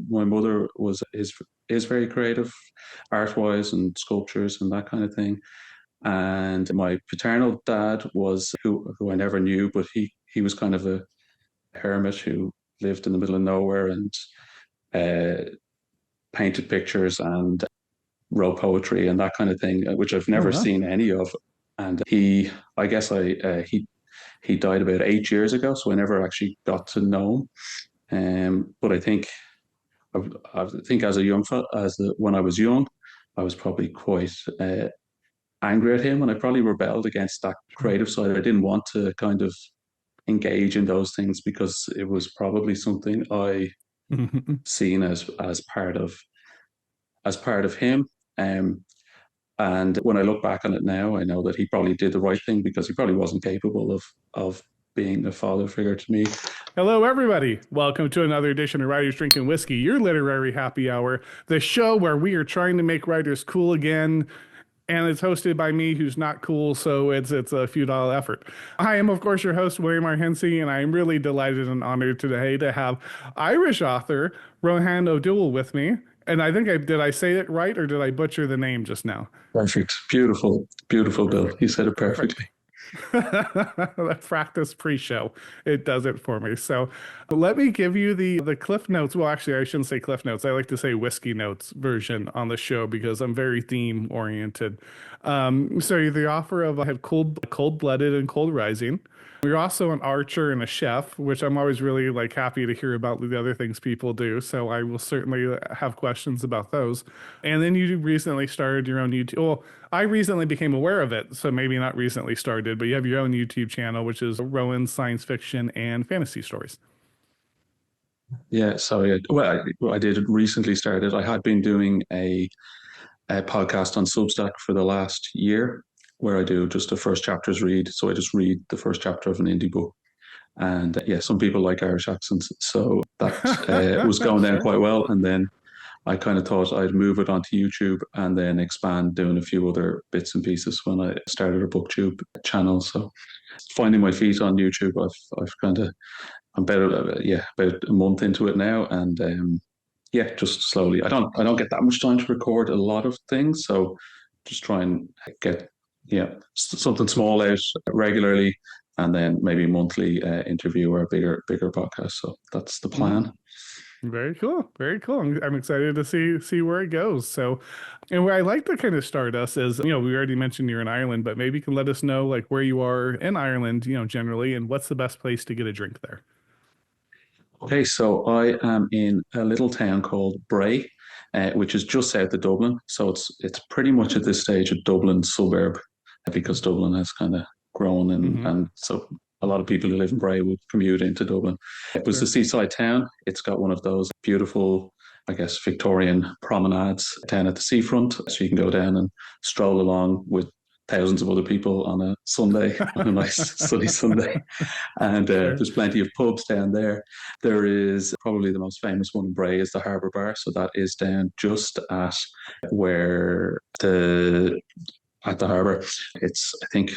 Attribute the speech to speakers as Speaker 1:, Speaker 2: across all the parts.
Speaker 1: my mother is very creative, art wise, and sculptures and that kind of thing. And my paternal dad was who I never knew, but he was kind of a hermit who lived in the middle of nowhere and painted pictures and wrote poetry and that kind of thing, which I've
Speaker 2: Oh,
Speaker 1: never
Speaker 2: wow.
Speaker 1: seen any of. And I guess he died about 8 years ago, so I never actually got to know him. But I think as a young when I was young, I was probably quite angry at him, and I probably rebelled against that
Speaker 2: Sure.
Speaker 1: creative side. I didn't want to kind of engage in those things because it was probably something I seen as part of him. Um, and when I look back on it now, I know that he probably did the right thing because he probably wasn't capable of being a father figure to me.
Speaker 2: Hello, everybody. Welcome to another edition of Writers Drinking Whiskey, your literary happy hour, the show where we are trying to make writers cool again. And it's hosted by me, who's not cool, so it's a futile effort. I am, of course, your host, William R. Hincy, and I am really delighted and honored today to have Irish author Rohan O'Duill with me. And I think did I say it right, or did I butcher the name just now?
Speaker 1: Perfect. Beautiful. Beautiful, Bill.
Speaker 2: Perfect.
Speaker 1: You said it
Speaker 2: Perfect.
Speaker 1: perfectly.
Speaker 2: That practice pre-show, it does it for me. So let me give you the cliff notes. Well, actually, I shouldn't say cliff notes. I like to say whiskey notes version on the show because I'm very theme oriented. So you're the author of I have Cold-Blooded and Cold Rising. You're also an archer and a chef, which I'm always really like happy to hear about the other things people do. So I will certainly have questions about those. And then you recently started your own YouTube. Well, I recently became aware of it, so maybe not recently started, but you have your own YouTube channel, which is Rowan's Science Fiction and Fantasy Stories.
Speaker 1: Yeah. So, I did recently started. I had been doing a podcast on Substack for the last year where I do just the first chapters read. So I just read the first chapter of an indie book. And yeah, some people like Irish accents. So that was going down
Speaker 2: Sure.
Speaker 1: quite well. And then I kind of thought I'd move it onto YouTube and then expand doing a few other bits and pieces when I started a BookTube channel. So finding my feet on YouTube, I've kind of I'm about a month into it now, and yeah, just slowly. I don't get that much time to record a lot of things, so just try and get something small out regularly, and then maybe monthly interview or a bigger podcast. So that's the plan.
Speaker 2: Very cool. Very cool. I'm excited to see where it goes. So, and where I like to kind of start us is, we already mentioned you're in Ireland, but maybe you can let us know like where you are in Ireland, generally, and what's the best place to get a drink there.
Speaker 1: Okay, so I am in a little town called Bray, which is just south of Dublin. So it's pretty much at this stage a Dublin suburb because Dublin has kind of grown
Speaker 2: Mm-hmm.
Speaker 1: and so a lot of people who live in Bray would commute into Dublin. It was a
Speaker 2: Sure.
Speaker 1: seaside town. It's got one of those beautiful, I guess, Victorian promenades down at the seafront. So you can go down and stroll along with thousands of other people on a Sunday, on a nice sunny Sunday. And
Speaker 2: Sure.
Speaker 1: there's plenty of pubs down there. There is probably the most famous one in Bray is the Harbour Bar. So that is down just where the at the harbour. It's I think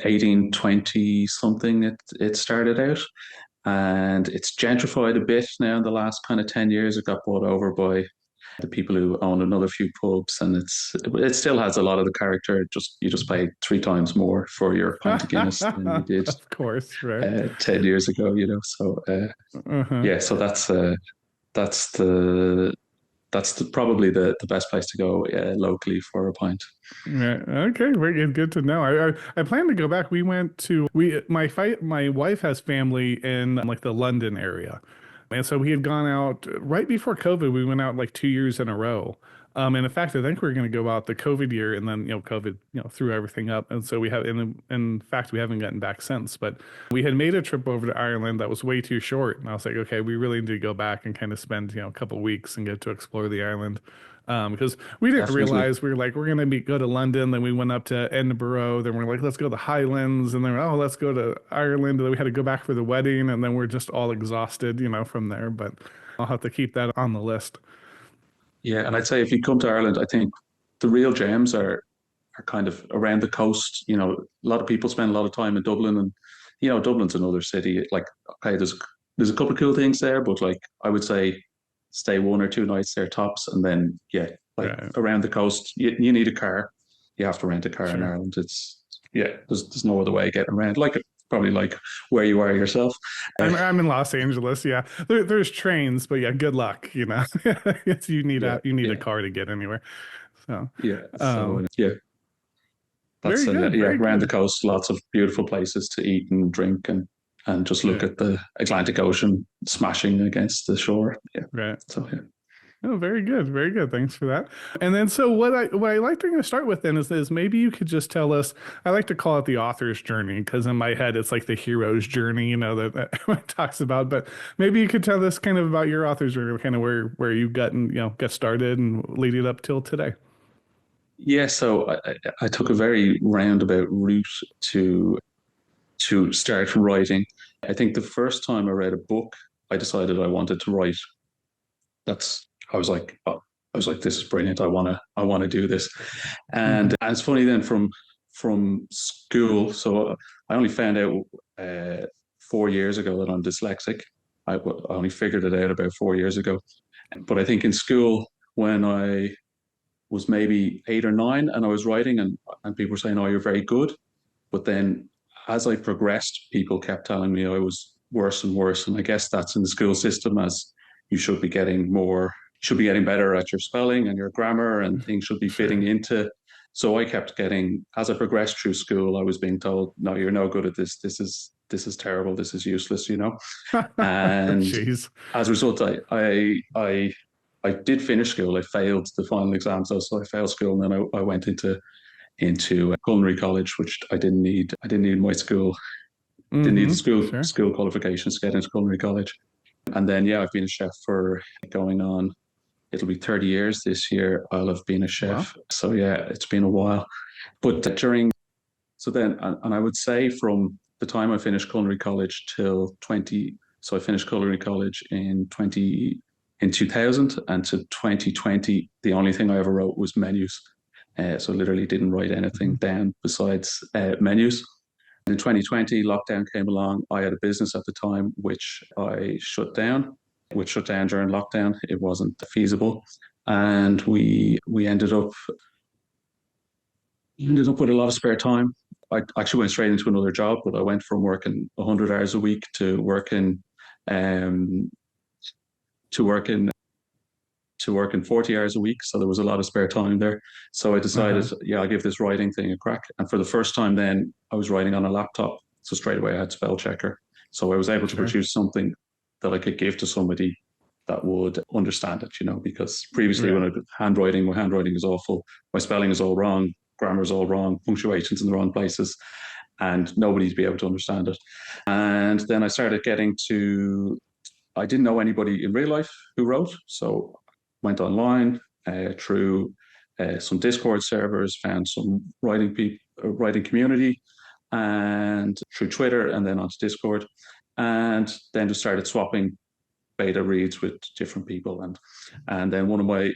Speaker 1: 1820 something it started out. And it's gentrified a bit now in the last kind of 10 years. It got bought over by the people who own another few pubs, and it still has a lot of the character. You just pay three times more for your pint of Guinness than you did
Speaker 2: Of course, right.
Speaker 1: 10 years ago. So
Speaker 2: Uh-huh.
Speaker 1: yeah, so that's the probably the best place to go locally for a pint.
Speaker 2: Yeah. Okay. Very good. Good to know. I plan to go back. We went to my wife has family in like the London area, and so we had gone out right before COVID. We went out like 2 years in a row. And in fact, I think we are going to go out the COVID year, and then COVID threw everything up, and so we have in fact we haven't gotten back since. But we had made a trip over to Ireland that was way too short, and I was like, okay, we really need to go back and kind of spend a couple weeks and get to explore the island. Because we didn't
Speaker 1: Definitely.
Speaker 2: realize we were like we're gonna go to London, then we went up to Edinburgh, then we're like let's go to the Highlands, and then let's go to Ireland, and then we had to go back for the wedding, and then we're just all exhausted, from there. But I'll have to keep that on the list.
Speaker 1: Yeah, and I'd say if you come to Ireland, I think the real gems are kind of around the coast. A lot of people spend a lot of time in Dublin, and Dublin's another city. Like, okay, there's a couple of cool things there, but like I would say stay 1 or 2 nights there tops, and then like
Speaker 2: Right.
Speaker 1: around the coast. You need a car. You have to rent a car in
Speaker 2: Sure.
Speaker 1: Ireland. It's there's no other way of getting around. Probably like where you are yourself.
Speaker 2: I'm in Los Angeles. Yeah, there's trains, but yeah, good luck.
Speaker 1: Yeah,
Speaker 2: You need a
Speaker 1: yeah,
Speaker 2: car to get anywhere. So,
Speaker 1: yeah. So
Speaker 2: um,
Speaker 1: that's
Speaker 2: very good, very
Speaker 1: around the
Speaker 2: good.
Speaker 1: coast. Lots of beautiful places to eat and drink and just look
Speaker 2: Right,
Speaker 1: at the Atlantic Ocean smashing against the shore. Yeah.
Speaker 2: right.
Speaker 1: So yeah.
Speaker 2: Oh, very good, very good. Thanks for that. And then, so what I like to start with then is maybe you could just tell us. I like to call it the author's journey because in my head it's like the hero's journey, that everyone talks about. But maybe you could tell us kind of about your author's journey, kind of where you got and got started and leading up till today.
Speaker 1: Yeah, so I took a very roundabout route to start writing. I think the first time I read a book, I decided I wanted to write. That's I was like, oh, this is brilliant. I want to do this. And it's funny then from school. So I only found out 4 years ago that I'm dyslexic. I only figured it out about 4 years ago. But I think in school when I was maybe 8 or 9 and I was writing and people were saying, "Oh, you're very good." But then as I progressed, people kept telling me I was worse and worse. And I guess that's in the school system, as you should be getting better at your spelling and your grammar, and things should be fitting
Speaker 2: Sure.
Speaker 1: into. So I kept getting, as I progressed through school, I was being told, "No, you're no good at this. This is terrible. This is useless." And
Speaker 2: Jeez.
Speaker 1: as a result, I did finish school. I failed the final exams, though, so I failed school, and then I went into culinary college, which I didn't need. I didn't need my school. Didn't need the
Speaker 2: Sure.
Speaker 1: school qualifications to get into culinary college. And then I've been a chef for going on. It'll be 30 years this year. I'll have been a
Speaker 2: Wow.
Speaker 1: chef. So it's been a while. But during so then, and I would say from the time I finished culinary college till 20. So I finished culinary college in 2000, and to 2020, the only thing I ever wrote was menus. So literally didn't write anything
Speaker 2: Mhm.
Speaker 1: down besides menus. And in 2020, lockdown came along. I had a business at the time, which shut down during lockdown. It wasn't feasible. And we ended up with a lot of spare time. I actually went straight into another job, but I went from working 100 hours a week um, to working to working 40 hours a week. So there was a lot of spare time there. So I decided,
Speaker 2: Uh-huh.
Speaker 1: I'll give this writing thing a crack. And for the first time then, I was writing on a laptop. So straight away I had spell checker. So I was able to
Speaker 2: Sure.
Speaker 1: produce something that I could give to somebody that would understand it, because previously when
Speaker 2: Right.
Speaker 1: I did handwriting, my handwriting is awful. My spelling is all wrong. Grammar is all wrong. Punctuation's in the wrong places. And nobody'd be able to understand it. And then I started I didn't know anybody in real life who wrote. So went online through some Discord servers, found some writing community, and through Twitter, and then onto Discord, and then just started swapping beta reads with different people, and then one of my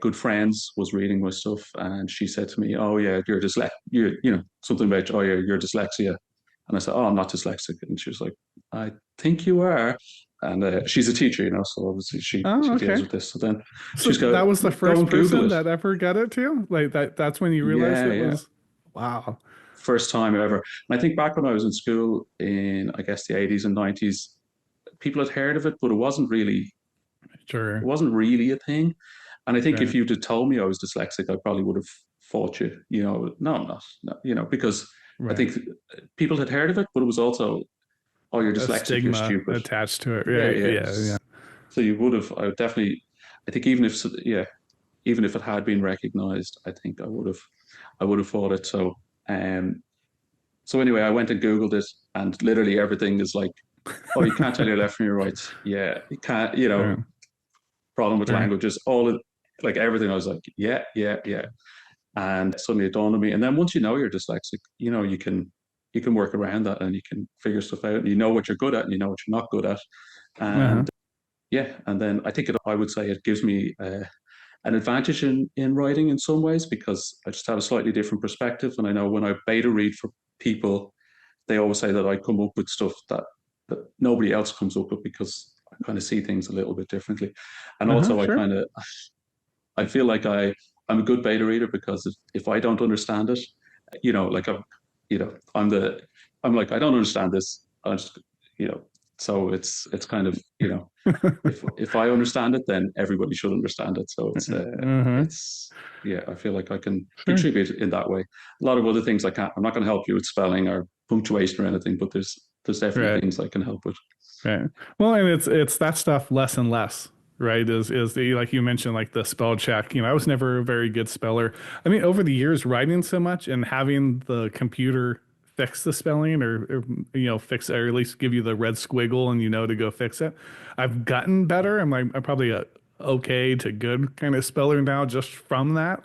Speaker 1: good friends was reading my stuff, and she said to me, "Oh yeah, you're dyslexic. Something about your dyslexia." And I said, "Oh, I'm not dyslexic." And she was like, "I think you are." And she's a teacher, so obviously she
Speaker 2: Oh,
Speaker 1: deals
Speaker 2: okay.
Speaker 1: with this. So then
Speaker 2: So
Speaker 1: she's
Speaker 2: that
Speaker 1: go
Speaker 2: was the
Speaker 1: go
Speaker 2: first
Speaker 1: and Google
Speaker 2: person
Speaker 1: it.
Speaker 2: that ever got it to you? Like that's when you realized
Speaker 1: Yeah,
Speaker 2: it
Speaker 1: yeah.
Speaker 2: was wow.
Speaker 1: First time ever. And I think back when I was in school in, I guess, the 80s and 90s, people had heard of it, but it
Speaker 2: Sure.
Speaker 1: wasn't really a thing. And I think if
Speaker 2: Right.
Speaker 1: you'd have told me I was dyslexic, I probably would have fought you. No, I'm not. No, because I
Speaker 2: Right.
Speaker 1: think people had heard of it, but it was also, "Oh, you're
Speaker 2: A
Speaker 1: dyslexic, you're
Speaker 2: stigma
Speaker 1: stupid."
Speaker 2: attached to it.
Speaker 1: Yeah,
Speaker 2: Right.
Speaker 1: yeah.
Speaker 2: Yeah. Yeah.
Speaker 1: So you would have. I would definitely. I think even if it had been recognised, I think I would have fought it. Um, so anyway, I went and Googled it, and literally everything is like, "Oh, you can't tell your left from your right." Yeah, you can't.
Speaker 2: Right.
Speaker 1: Problem with
Speaker 2: Sure.
Speaker 1: languages, like everything. I was like, "Yeah, yeah, yeah." And suddenly it dawned on me. And then once you know you're dyslexic, you can work around that, and you can figure stuff out. And you know what you're good at, and you know what you're not good at.
Speaker 2: Uh-huh.
Speaker 1: And yeah, and then I would say it gives me an advantage in writing in some ways, because I just have a slightly different perspective. And I know when I beta read for people, they always say that I come up with stuff that nobody else comes up with, because kind of see things a little bit differently. And
Speaker 2: Uh-huh,
Speaker 1: also
Speaker 2: sure.
Speaker 1: I feel like I'm a good beta reader because if I don't understand it, like I'm like, I don't understand this. I just, you know, so it's kind of, if I understand it, then everybody should understand it. So
Speaker 2: Uh-huh,
Speaker 1: it's yeah, I feel like I can
Speaker 2: sure.
Speaker 1: contribute in that way. A lot of other things I can't. I'm not going to help you with spelling or punctuation or anything, but there's definitely
Speaker 2: Right.
Speaker 1: things I can help with.
Speaker 2: Right. Well, and it's that stuff less and less, right? Is the like you mentioned, like the spell check. I was never a very good speller. I mean, over the years, writing so much and having the computer fix the spelling or fix or at least give you the red squiggle and to go fix it. I've gotten better. I'm probably a okay to good kind of speller now just from that.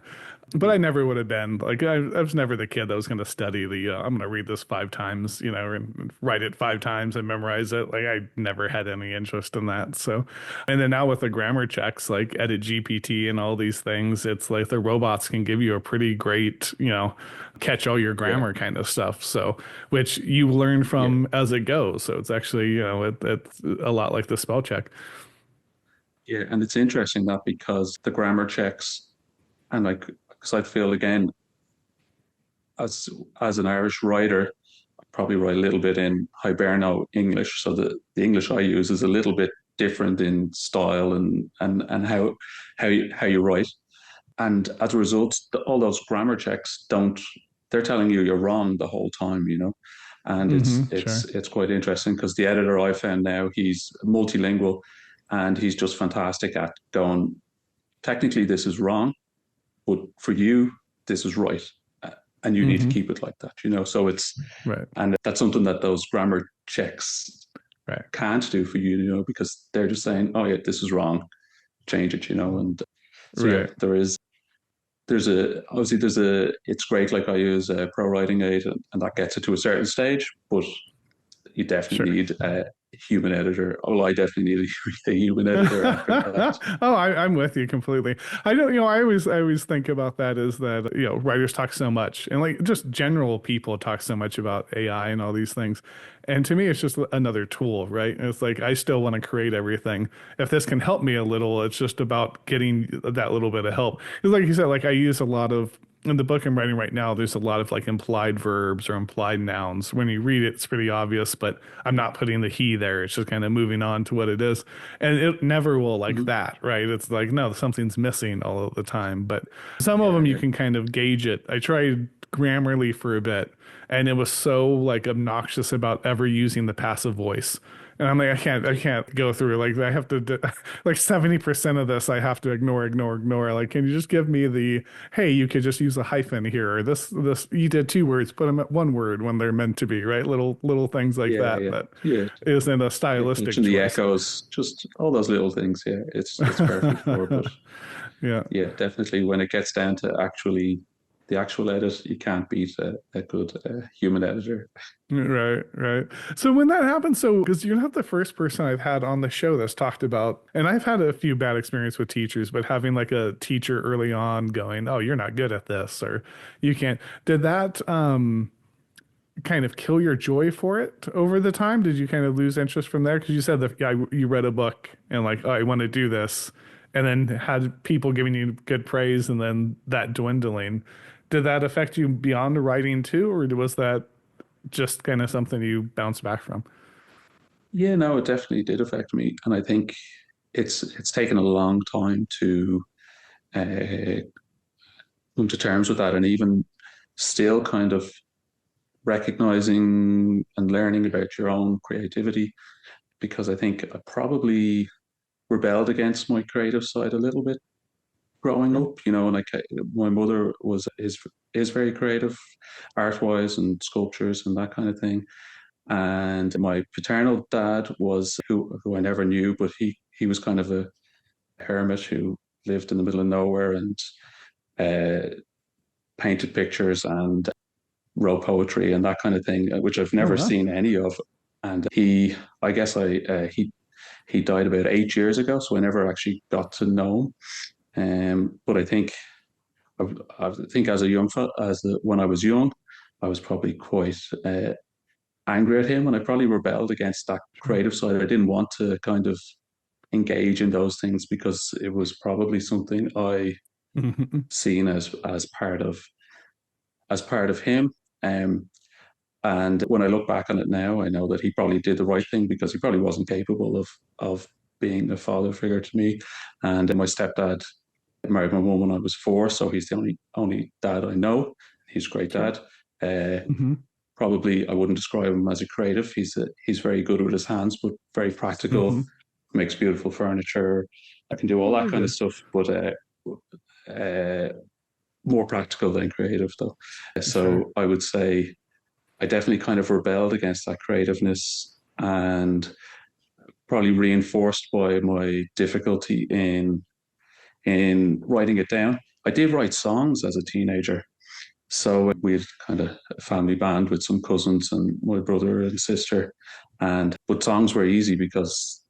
Speaker 2: But I never would have been like I was never the kid that was going to study I'm going to read this 5 times, and write it 5 times and memorize it. Like I never had any interest in that. So, and then now with the grammar checks like Edit GPT and all these things, it's like the robots can give you a pretty great, catch all your
Speaker 1: Yeah,
Speaker 2: grammar kind of stuff. So, which you learn
Speaker 1: yeah,
Speaker 2: from as it goes. So it's actually, it's a lot like the spell check.
Speaker 1: yeah. And it's interesting that because the grammar checks and like because I feel again as as an Irish writer, I probably write a little bit in Hiberno English, so the English I use is a little bit different in style and how you write. And as a result, all those grammar checks don't. They're telling you you're wrong the whole time, and
Speaker 2: Sure.
Speaker 1: it's quite interesting because the editor I found now he's multilingual, and he's just fantastic at going. Technically, this is wrong, but for you, this is right, and you need to
Speaker 2: Hmm.
Speaker 1: keep it like that. So
Speaker 2: Right.
Speaker 1: and that's something that those grammar checks
Speaker 2: Right.
Speaker 1: can't do for you, because they're just saying, oh yeah, this is wrong, change it, and so yeah,
Speaker 2: Right.
Speaker 1: it's great. Like I use a pro writing aid, and that gets it to a certain stage, but you definitely
Speaker 2: Sure.
Speaker 1: need a human editor. Well, I definitely need a human editor after that.
Speaker 2: Oh, I'm with you completely. I don't, I always think about that is that, writers talk so much and like just general people talk so much about AI and all these things. And to me, it's just another tool, right? And it's like, I still want to create everything. If this can help me a little, it's just about getting that little bit of help. Because like you said, like I use a lot of in the book I'm writing right now, there's a lot of like implied verbs or implied nouns. When you read it, it's pretty obvious, but I'm not putting the he there. It's just kind of moving on to what it is. And it never will like
Speaker 1: Mhm.
Speaker 2: that, right? It's like, no, something's missing all of the time. But some of
Speaker 1: Yeah,
Speaker 2: them you
Speaker 1: yeah,
Speaker 2: can kind of gauge it. I tried Grammarly for a bit, and it was so like obnoxious about ever using the passive voice. And I'm like, I can't go through. Like, I have to, like 70% of this, I have to ignore. Like, can you just give me hey, you could just use a hyphen here, or you did 2 words, put them at 1 word when they're meant to be, right? Little things like
Speaker 1: yeah,
Speaker 2: that,
Speaker 1: yeah,
Speaker 2: that
Speaker 1: yeah.
Speaker 2: isn't a
Speaker 1: Yeah,
Speaker 2: stylistic
Speaker 1: touching the
Speaker 2: choice.
Speaker 1: echoes, just all those little things. Yeah, it's perfect for. But
Speaker 2: Yeah.
Speaker 1: yeah, definitely when it gets down to actually the actual edit, you can't beat a good human editor.
Speaker 2: Right, right. So when that happens, because you're not the first person I've had on the show that's talked about, and I've had a few bad experience with teachers, but having like a teacher early on going, "Oh, you're not good at this," or "You can't." Did that kind of kill your joy for it over the time? Did you kind of lose interest from there? Because you said that you read a book and like, "Oh, I want to do this," and then had people giving you good praise, and then that dwindling. Did that affect you beyond the writing too, or was that just kind of something you bounce back from?
Speaker 1: Yeah, no, it definitely did affect me, and I think it's taken a long time to uh, come to terms with that, and even still kind of recognizing and learning about your own creativity, because I think I probably rebelled against my creative side a little bit growing
Speaker 2: Sure.
Speaker 1: up, and my mother is very creative, art wise and sculptures and that kind of thing. And my paternal dad was who I never knew, but he was kind of a hermit who lived in the middle of nowhere and uh, painted pictures and wrote poetry and that kind of thing, which I've
Speaker 2: Oh
Speaker 1: never
Speaker 2: wow.
Speaker 1: seen any of. And I guess he died about 8 years ago, so I never actually got to know him. But I think as a young when I was young, I was probably quite angry at him, and I probably rebelled against that
Speaker 2: Sure.
Speaker 1: creative side. I didn't want to kind of engage in those things because it was probably something I
Speaker 2: Mhm.
Speaker 1: seen as part of him. Um, and when I look back on it now, I know that he probably did the right thing because he probably wasn't capable of being a father figure to me. And my stepdad married my mum when I was 4, so he's the only dad I know. He's a great
Speaker 2: Sure.
Speaker 1: dad. Uh,
Speaker 2: Hmm.
Speaker 1: Probably I wouldn't describe him as a creative. He's very good with his hands, but very practical.
Speaker 2: Hmm.
Speaker 1: Makes beautiful furniture. I can do all
Speaker 2: Oh,
Speaker 1: that
Speaker 2: very
Speaker 1: kind of
Speaker 2: good.
Speaker 1: stuff, but uh, more practical than creative, though.
Speaker 2: Sure.
Speaker 1: So I would say I definitely kind of rebelled against that creativeness, and probably reinforced by my difficulty in writing it down. I did write songs as a teenager. So we had kind of a family band with some cousins and my brother and sister. But songs were easy because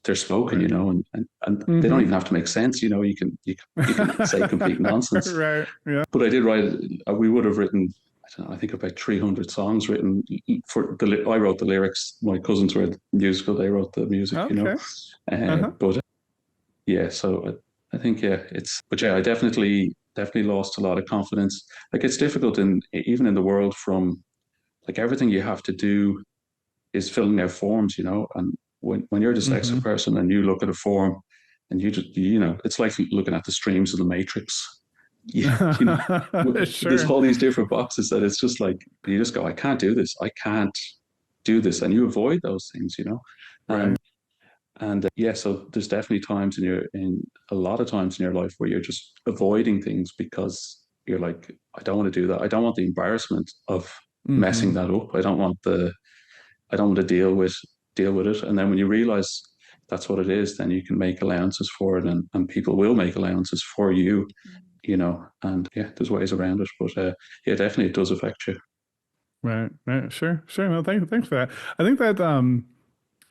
Speaker 1: they're spoken,
Speaker 2: Right.
Speaker 1: and they don't
Speaker 2: Hmm.
Speaker 1: even have to make sense. You can say complete nonsense.
Speaker 2: Right. Yeah.
Speaker 1: But I did write. We would have written. I don't know. I think about 300 songs written for the. I wrote the lyrics. My cousins were musical. They wrote the music.
Speaker 2: Okay. Uh-huh.
Speaker 1: But yeah. So I think yeah. But yeah. I definitely lost a lot of confidence. Like it's difficult even in the world from like everything you have to do is filling out forms, and when you're a
Speaker 2: Hmm.
Speaker 1: dyslexic person and you look at a form and you just, it's like looking at the streams of the matrix. You, you know, there's
Speaker 2: Sure.
Speaker 1: all these different boxes that it's just like, you just go, I can't do this. I can't do this. And you avoid those things. And,
Speaker 2: Right.
Speaker 1: yeah, so there's definitely times in a lot of times in your life where you're just avoiding things because you're like, I don't want to do that. I don't want the embarrassment of messing
Speaker 2: Hmm.
Speaker 1: that up. I don't want to deal with it. And then when you realize that's what it is, then you can make allowances for it, and people will make allowances for you. And yeah, there's ways around it. But yeah, definitely it does affect you.
Speaker 2: Right. Right. Sure. Sure. No, thanks for that. I think that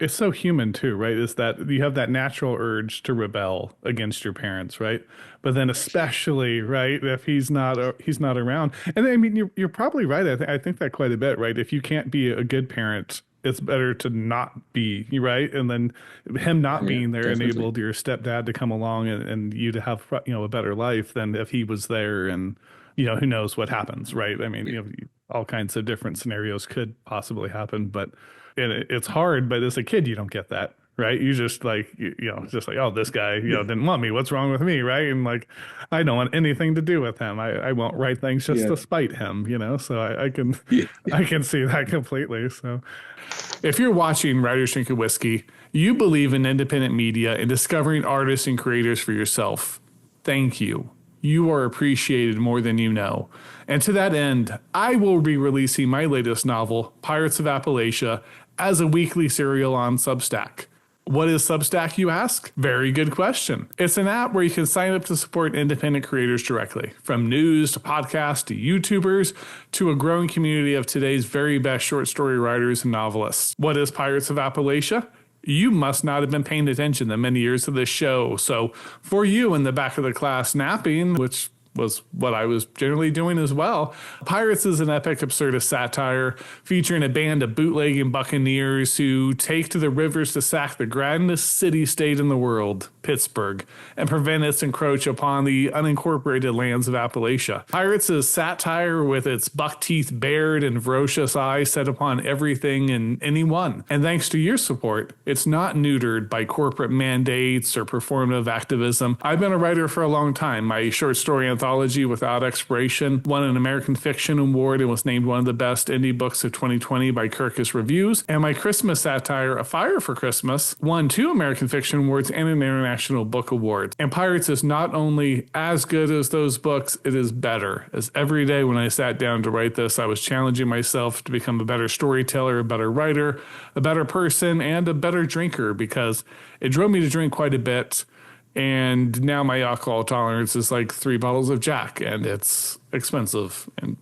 Speaker 2: it's so human too, right? Is that you have that natural urge to rebel against your parents, right? But then especially, right, if he's not around. And I mean, you're probably right. I think that quite a bit, right? If you can't be a good parent, it's better to not be, right? And then him
Speaker 1: Oh
Speaker 2: not
Speaker 1: yeah,
Speaker 2: being there
Speaker 1: definitely.
Speaker 2: enabled your stepdad to come along and you to have, a better life than if he was there and, who knows what happens, right? I mean, all kinds of different scenarios could possibly happen, but and it's hard, but as a kid, you don't get that, right? You just like, just like, oh, this guy,
Speaker 1: Yeah,
Speaker 2: didn't want me. What's wrong with me, right? And like, I don't want anything to do with him. I won't write things just
Speaker 1: yeah,
Speaker 2: to spite him, So I can,
Speaker 1: yeah,
Speaker 2: I can see that completely. So if you're watching Writers Drink a Whiskey, you believe in independent media and discovering artists and creators for yourself. Thank you. You are appreciated more than you know. And to that end, I will be releasing my latest novel, Pirates of Appalachia, as a weekly serial on Substack. What is Substack, you ask? Very good question. It's an app where you can sign up to support independent creators directly, from news to podcasts to YouTubers to a growing community of today's very best short story writers and novelists. What is Pirates of Appalachia? You must not have been paying attention the many years of this show. So, for you in the back of the class napping, which was what I was generally doing as well. Pirates is an epic absurdist satire featuring a band of bootlegging buccaneers who take to the rivers to sack the grandest city-state in the world, Pittsburgh, and prevent its encroach upon the unincorporated lands of Appalachia. Pirates is satire with its buck-teeth bared and ferocious eye set upon everything and anyone. And thanks to your support, it's not neutered by corporate mandates or performative activism. I've been a writer for a long time. My short story anthology, Without Expiration, won an American Fiction Award and was named one of the best indie books of 2020 by Kirkus Reviews. And my Christmas satire, A Fire for Christmas, won 2 American Fiction Awards and an International Book Award. And Pirates is not only as good as those books, it is better. As every day when I sat down to write this, I was challenging myself to become a better storyteller, a better writer, a better person, and a better drinker because it drove me to drink quite a bit. And now my alcohol tolerance is like 3 bottles of Jack, and it's expensive and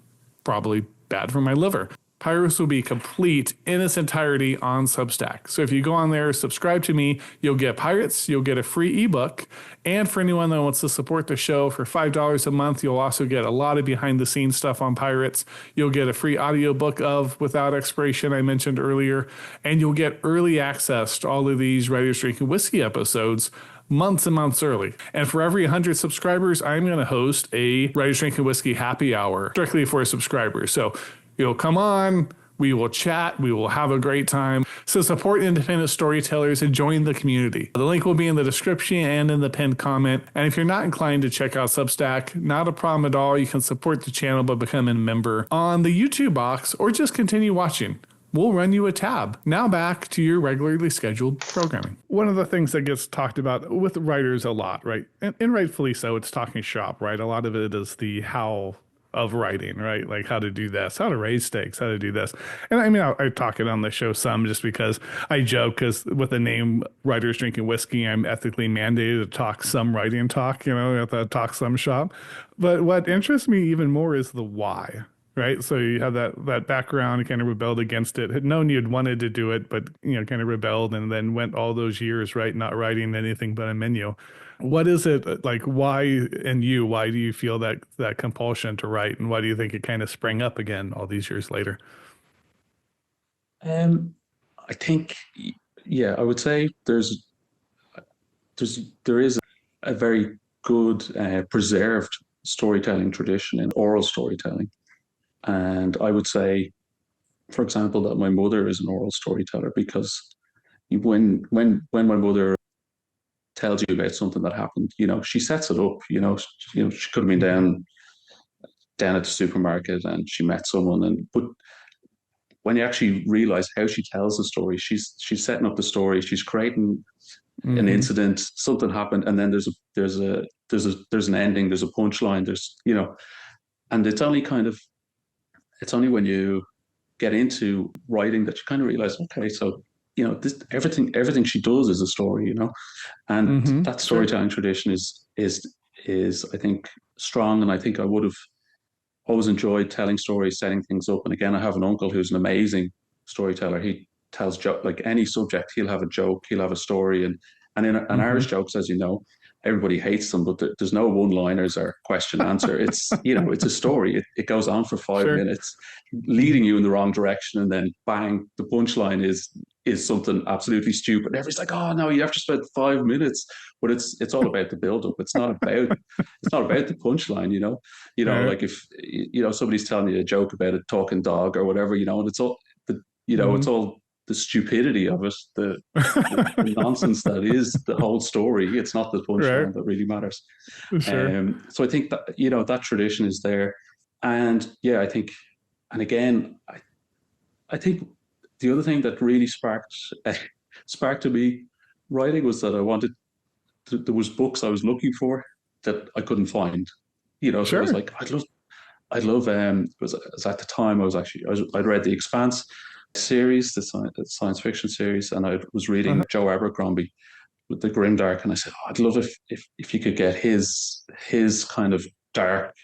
Speaker 2: probably bad for my liver. Pirates will be complete in its entirety on Substack. So if you go on there, subscribe to me, you'll get Pirates, you'll get a free ebook. And for anyone that wants to support the show for $5 a month, you'll also get a lot of behind the scenes stuff on Pirates. You'll get a free audiobook of Without Expiration I mentioned earlier. And you'll get early access to all of these Writers Drinking Whiskey episodes months and months early. And for every 100 subscribers, I'm going to host a Writers Drinking Whiskey happy hour strictly for subscribers. So you'll come on, we will chat, we will have a great time. So support independent storytellers and join the community. The link will be in the description and in the pinned comment. And if you're not inclined to check out Substack, not a problem at all. You can support the channel by becoming a member on the YouTube box or just continue watching. We'll run you a tab. Now back to your regularly scheduled programming. One of the things that gets talked about with writers a lot, right? And rightfully so, it's talking shop, right? A lot of it is the how of writing, right? Like how to do this, how to raise stakes, how to do this. And I mean, I talk it on the show some just because I joke, because with the name Writers Drinking Whiskey, I'm ethically mandated to talk some writing talk, at the Talk Some shop. But what interests me even more is the why, right? So you have that background, you kind of rebelled against it, had known you'd wanted to do it, but, kind of rebelled and then went all those years, right? Not writing anything but a menu. What is it like? Why do you feel that compulsion to write, and why do you think it kind of sprang up again all these years later?
Speaker 1: I think, I would say there is a very good preserved storytelling tradition in oral storytelling, and I would say, for example, that my mother is an oral storyteller, because when my mother tells you about something that happened, she sets it up. She could have been down at the supermarket and she met someone, but when you actually realize how she tells the story, she's setting up the story, she's creating an incident, something happened, and then there's an ending, there's a punchline, and it's only when you get into writing that you kind of realize, okay, so everything she does is a story, and that storytelling tradition is I think strong, and I think I would have always enjoyed telling stories, setting things up. And again, I have an uncle who's an amazing storyteller. He tells like any subject, he'll have a joke, he'll have a story, and in Irish jokes, as you know, everybody hates them, but there's no one-liners or question answer. It's it's a story. It goes on for 5 minutes, leading you in the wrong direction, and then bang, the punchline is something absolutely stupid. And everybody's like, oh no, you have to spend 5 minutes, but it's all about the build-up. It's not about the punchline. Like if somebody's telling you a joke about a talking dog or whatever, and it's all it's all the stupidity of it, the nonsense that is the whole story. It's not the punchline that really matters. So I think that that tradition is there, and I think, and again, I think the other thing that really sparked to me writing was that I wanted there was books I was looking for that I couldn't find. So I was like, I'd love. It was at the time I'd read the Expanse series, the science fiction series, and I was reading Joe Abercrombie with the Grimdark, and I said, I'd love if you could get his kind of dark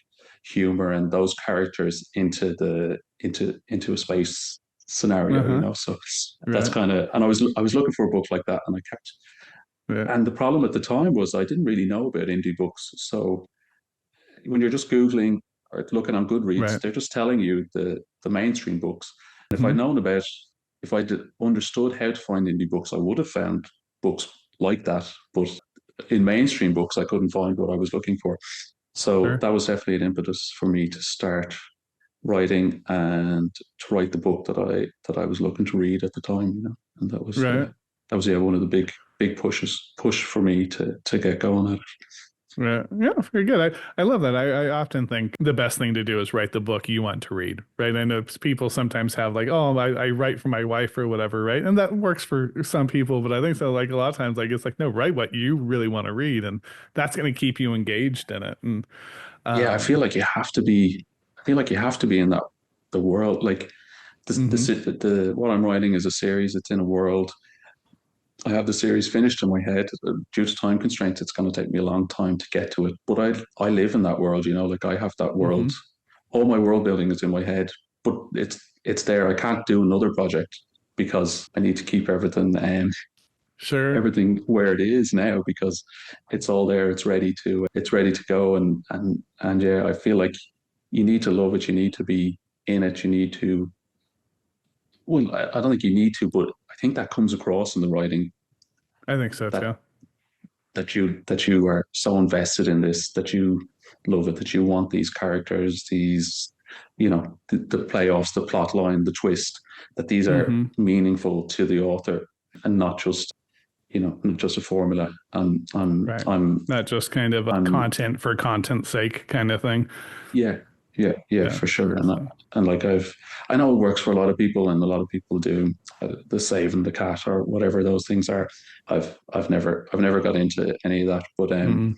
Speaker 1: humor and those characters into a space scenario, so that's kind of, and I was looking for a book like that, and I kept. And the problem at the time was I didn't really know about indie books. So when you're just Googling or looking on Goodreads, they're just telling you the mainstream books. And if I'd understood how to find indie books, I would have found books like that. But in mainstream books, I couldn't find what I was looking for. So that was definitely an impetus for me to start writing and to write the book that I was looking to read at the time. And that was one of the big push for me to get going at it.
Speaker 2: Yeah, very good. I love that. I often think the best thing to do is write the book you want to read, right? I know people sometimes have like, oh, I write for my wife or whatever, right? And that works for some people, but I think so. Like a lot of times, like it's like, no, write what you really want to read, and that's going to keep you engaged in it. And
Speaker 1: I feel like you have to be. I feel like you have to be in the world. Like what I'm writing is a series. It's in a world. I have the series finished in my head. Due to time constraints, it's going to take me a long time to get to it. But I live in that world, like I have that world. All my world building is in my head. But it's there. I can't do another project because I need to keep
Speaker 2: Sure.
Speaker 1: everything where it is now, because it's all there. It's ready to go. And yeah, I feel like you need to love it. You need to be in it. You need to. Well, I don't think you need to, but I think that comes across in the writing,
Speaker 2: I think so
Speaker 1: that
Speaker 2: too.
Speaker 1: that you are so invested in this, that you love it, that you want these characters, these, the playoffs, the plot line, the twist, that these are
Speaker 2: Hmm.
Speaker 1: meaningful to the author, and not just, not just a formula.
Speaker 2: Right.
Speaker 1: I'm
Speaker 2: Not just kind of a
Speaker 1: I'm
Speaker 2: content for content's sake kind of thing.
Speaker 1: Yeah, yeah, yeah,
Speaker 2: Yeah.
Speaker 1: for sure.
Speaker 2: So,
Speaker 1: And like, I know it works for a lot of people, and a lot of people do the saving the cat or whatever those things are. I've never got into any of that, but
Speaker 2: mm,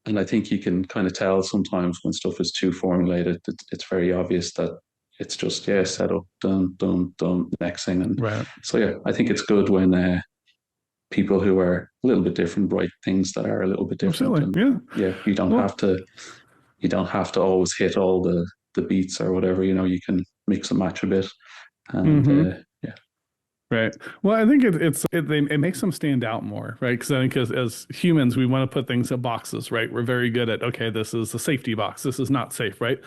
Speaker 1: and I think you can kind of tell sometimes when stuff is too formulated. It's very obvious that it's just, yeah, set up, done, done, done, next thing. And
Speaker 2: right.
Speaker 1: so yeah, I think it's good when people who are a little bit different write things that are a little bit different.
Speaker 2: Absolutely.
Speaker 1: And
Speaker 2: Yeah.
Speaker 1: yeah,
Speaker 2: Well,
Speaker 1: you don't have to always hit all the beats or whatever. You can mix and match a bit, and
Speaker 2: hmm.
Speaker 1: yeah,
Speaker 2: Right. Well, I think it makes them stand out more, right? Because I think as humans, we want to put things in boxes, right? We're very good at, okay, this is a safety box. This is not safe, right?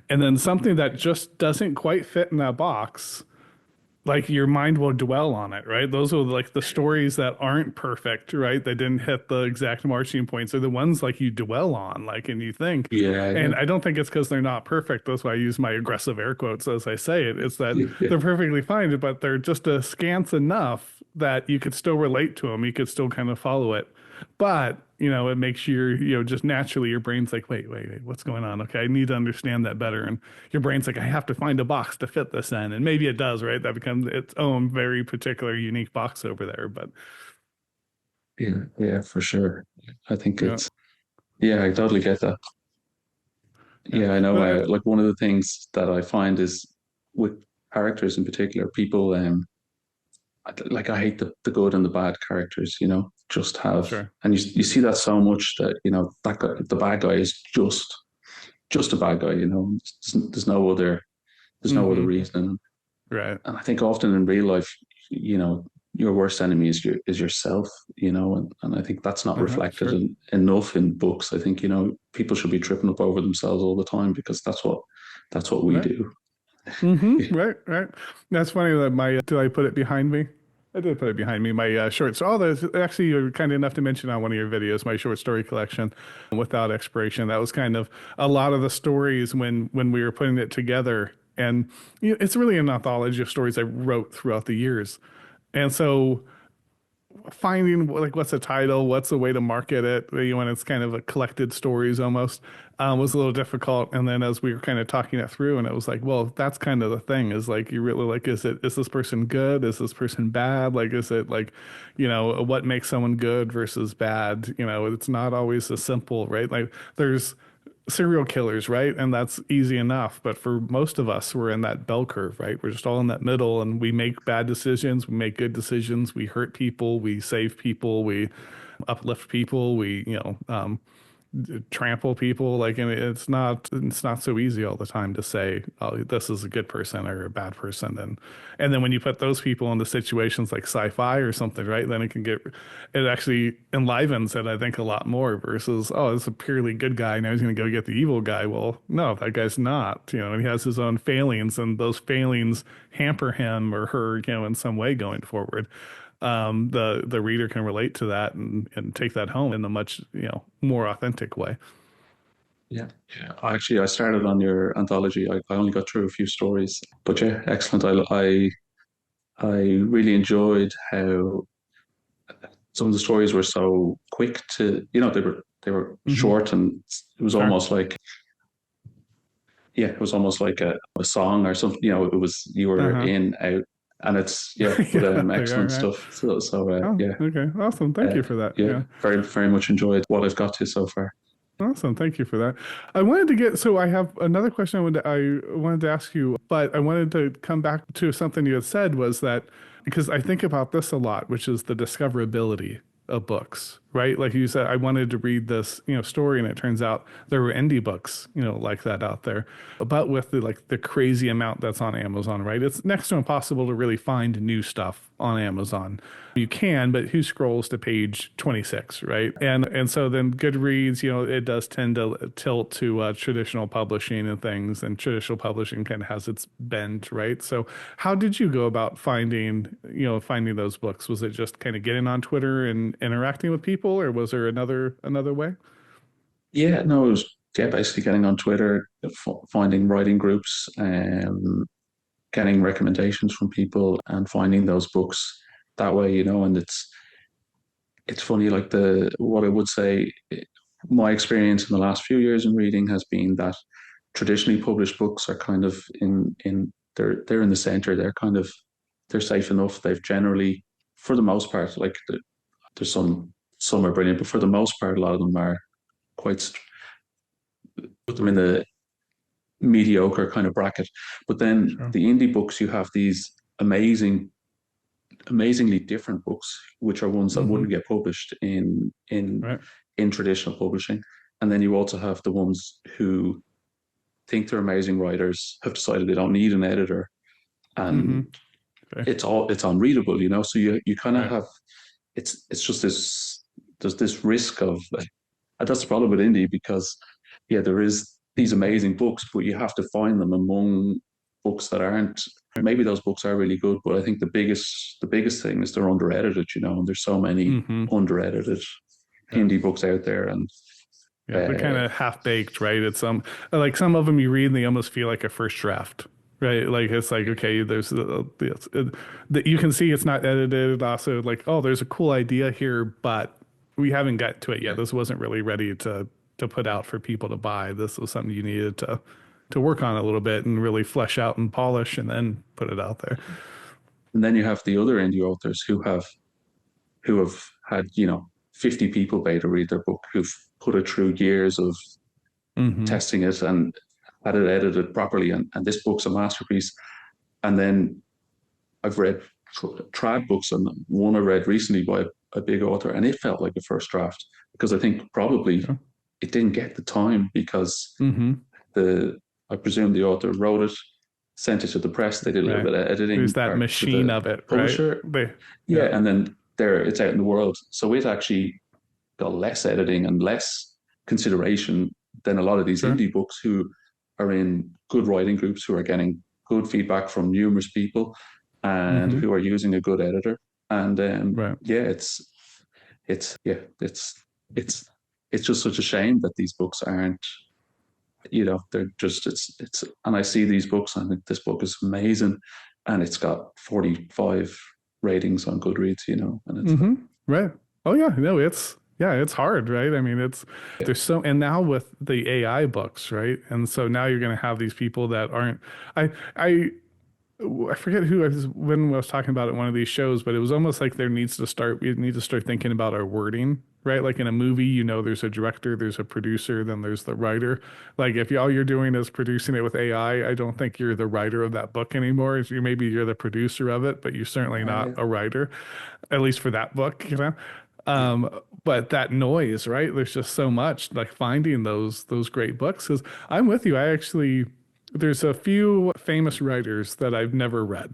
Speaker 2: And then something that just doesn't quite fit in that box, like your mind will dwell on it, right? Those are like the stories that aren't perfect, right? They didn't hit the exact marching points, are the ones like you dwell on, like, and you think.
Speaker 1: yeah,
Speaker 2: And I don't think it's because they're not perfect. That's why I use my aggressive air quotes as I say it. It's that
Speaker 1: yeah, yeah,
Speaker 2: they're perfectly fine, but they're just scant enough that you could still relate to them. You could still kind of follow it. But, it makes just naturally your brain's like, wait, what's going on? Okay, I need to understand that better. And your brain's like, I have to find a box to fit this in. And maybe it does, right? That becomes its own very particular, unique box over there. But
Speaker 1: yeah, yeah, for sure. I think
Speaker 2: yeah,
Speaker 1: yeah, I totally get that.
Speaker 2: yeah.
Speaker 1: Yeah, I know.
Speaker 2: But
Speaker 1: Like, one of the things that I find is with characters in particular, people, like, I hate the good and the bad characters. Just have,
Speaker 2: sure.
Speaker 1: and you see that so much, that that guy, the bad guy is just a bad guy. There's no other
Speaker 2: Hmm.
Speaker 1: reason.
Speaker 2: Right.
Speaker 1: And I think often in real life, you know, your worst enemy is yourself. And I think that's not
Speaker 2: Uh-huh.
Speaker 1: reflected
Speaker 2: Sure.
Speaker 1: enough in books. I think people should be tripping up over themselves all the time, because that's what we
Speaker 2: Right.
Speaker 1: do.
Speaker 2: Hmm. Right. Right. That's funny that did I put it behind me? I did put it behind me. My short story. Oh, there's actually, you're kind enough to mention on one of your videos, my short story collection, Without Expiration. That was kind of a lot of the stories when we were putting it together. And it's really an anthology of stories I wrote throughout the years. And so finding like what's the title, what's the way to market it, when it's kind of a collected stories almost, was a little difficult. And then as we were kind of talking it through, and it was like, well, that's kind of the thing, is like you really like, is this person good? Is this person bad? Like, is it like, what makes someone good versus bad? It's not always as simple, right? Like there's serial killers, right? And that's easy enough. But for most of us, we're in that bell curve, right? We're just all in that middle, and we make bad decisions, we make good decisions, we hurt people, we save people, we uplift people, we, trample people. Like, and it's not so easy all the time to say, oh, this is a good person or a bad person. And then when you put those people into situations like sci-fi or something, right, then it actually enlivens it, I think, a lot more versus, oh, it's a purely good guy, now he's going to go get the evil guy. Well, no, that guy's not, and he has his own failings, and those failings hamper him or her, in some way going forward. The reader can relate to that and take that home in a much, more authentic way.
Speaker 1: Yeah, yeah. Actually, I started on your anthology. I only got through a few stories, but yeah, excellent. I really enjoyed how some of the stories were so quick to, they were
Speaker 2: Hmm.
Speaker 1: short, and it was
Speaker 2: Sure.
Speaker 1: almost like, yeah, it was almost like a song or something. It was, you were
Speaker 2: Uh-huh.
Speaker 1: in, out, and it's, yeah, but
Speaker 2: Yeah, they are,
Speaker 1: excellent
Speaker 2: right?
Speaker 1: stuff. So
Speaker 2: Oh,
Speaker 1: yeah,
Speaker 2: okay. Awesome. Thank you for that.
Speaker 1: yeah,
Speaker 2: Yeah.
Speaker 1: very very much enjoyed what I've got to so far.
Speaker 2: Awesome. Thank you for that. So I have another question I wanted to ask you, but I wanted to come back to something you had said, was that because I think about this a lot, which is the discoverability of books. right? Like you said, I wanted to read this, story, and it turns out there were indie books, like that out there. But with the crazy amount that's on Amazon, right? It's next to impossible to really find new stuff on Amazon. You can, but who scrolls to page 26, right? And so then Goodreads, it does tend to tilt to traditional publishing and things, and traditional publishing kind of has its bent, right? So how did you go about finding those books? Was it just kind of getting on Twitter and interacting with people, or was there another way?
Speaker 1: Yeah, no, it was basically getting on Twitter, finding writing groups, getting recommendations from people, and finding those books that way. And it's funny, like the what I would say, my experience in the last few years in reading has been that traditionally published books are kind of in they're in the center. They're safe enough. They've generally, for the most part, like there's some are brilliant, but for the most part, a lot of them are quite put them in the mediocre kind of bracket. But then
Speaker 2: Sure.
Speaker 1: the indie books, you have these amazingly different books, which are ones that wouldn't
Speaker 2: Mm-hmm.
Speaker 1: get published
Speaker 2: Right.
Speaker 1: in traditional publishing. And then you also have the ones who think they're amazing writers, have decided they don't need an editor,
Speaker 2: Mm-hmm.
Speaker 1: and
Speaker 2: Okay.
Speaker 1: it's unreadable, So you kind of
Speaker 2: Right.
Speaker 1: have it's just this there's this risk of, and that's the problem with indie, because yeah, there is these amazing books, but you have to find them among books that aren't.
Speaker 2: Right.
Speaker 1: Maybe those books are really good, but I think the biggest thing is they're under edited, and there's so many
Speaker 2: Mm-hmm.
Speaker 1: under edited
Speaker 2: Yeah.
Speaker 1: indie books out there, and
Speaker 2: Yeah, they're kind
Speaker 1: uh,
Speaker 2: of half baked, right? It's like some of them you read and they almost feel like a first draft, right? Like it's like okay, there's that you can see it's not edited. Also, like oh, there's a cool idea here, but we haven't got to it yet.
Speaker 1: yeah.
Speaker 2: This wasn't really ready to put out for people to buy. This was something you needed to work on a little bit and really flesh out and polish, and then put it out there.
Speaker 1: And then you have the other indie authors who have had 50 people pay to read their book, who've put it through years of
Speaker 2: Mm-hmm.
Speaker 1: testing it and had it edited properly, and this book's a masterpiece. And then I've read trad books, and one I read recently by a big author, and it felt like a first draft, because I think probably
Speaker 2: Yeah.
Speaker 1: it didn't get the time, because
Speaker 2: Mm-hmm.
Speaker 1: the I presume the author wrote it, sent it to the press, they did a little
Speaker 2: Right.
Speaker 1: bit of
Speaker 2: There's
Speaker 1: editing,
Speaker 2: that
Speaker 1: or to
Speaker 2: machine
Speaker 1: the
Speaker 2: of it, right?
Speaker 1: publisher, yeah,
Speaker 2: Yeah.
Speaker 1: and then there it's out in the world. So it actually got less editing and less consideration than a lot of these
Speaker 2: Sure.
Speaker 1: indie books, who are in good writing groups, who are getting good feedback from numerous people, and
Speaker 2: Mm-hmm.
Speaker 1: who are using a good editor. And
Speaker 2: Right.
Speaker 1: yeah, it's yeah, it's it's just such a shame that these books aren't, they're just it's and I see these books and I think this book is amazing, and it's got 45 ratings on Goodreads, and it's like,
Speaker 2: Mm-hmm. Right. Oh yeah, no, it's hard, right? I mean,
Speaker 1: yeah,
Speaker 2: there's so and now with the AI books, right? And so now you're going to have these people that aren't I I I forget who I was when I was talking about it in one of these shows, but it was almost like we need to start thinking about our wording, right? Like in a movie, there's a director, there's a producer, then there's the writer. Like if all you're doing is producing it with AI, I don't think you're the writer of that book anymore. Maybe you're the producer of it, but you're certainly not
Speaker 1: yeah,
Speaker 2: a writer, at least for that book.
Speaker 1: yeah.
Speaker 2: Um, but that noise, right? There's just so much like finding those great books. Because I'm with you. There's a few famous writers that I've never read,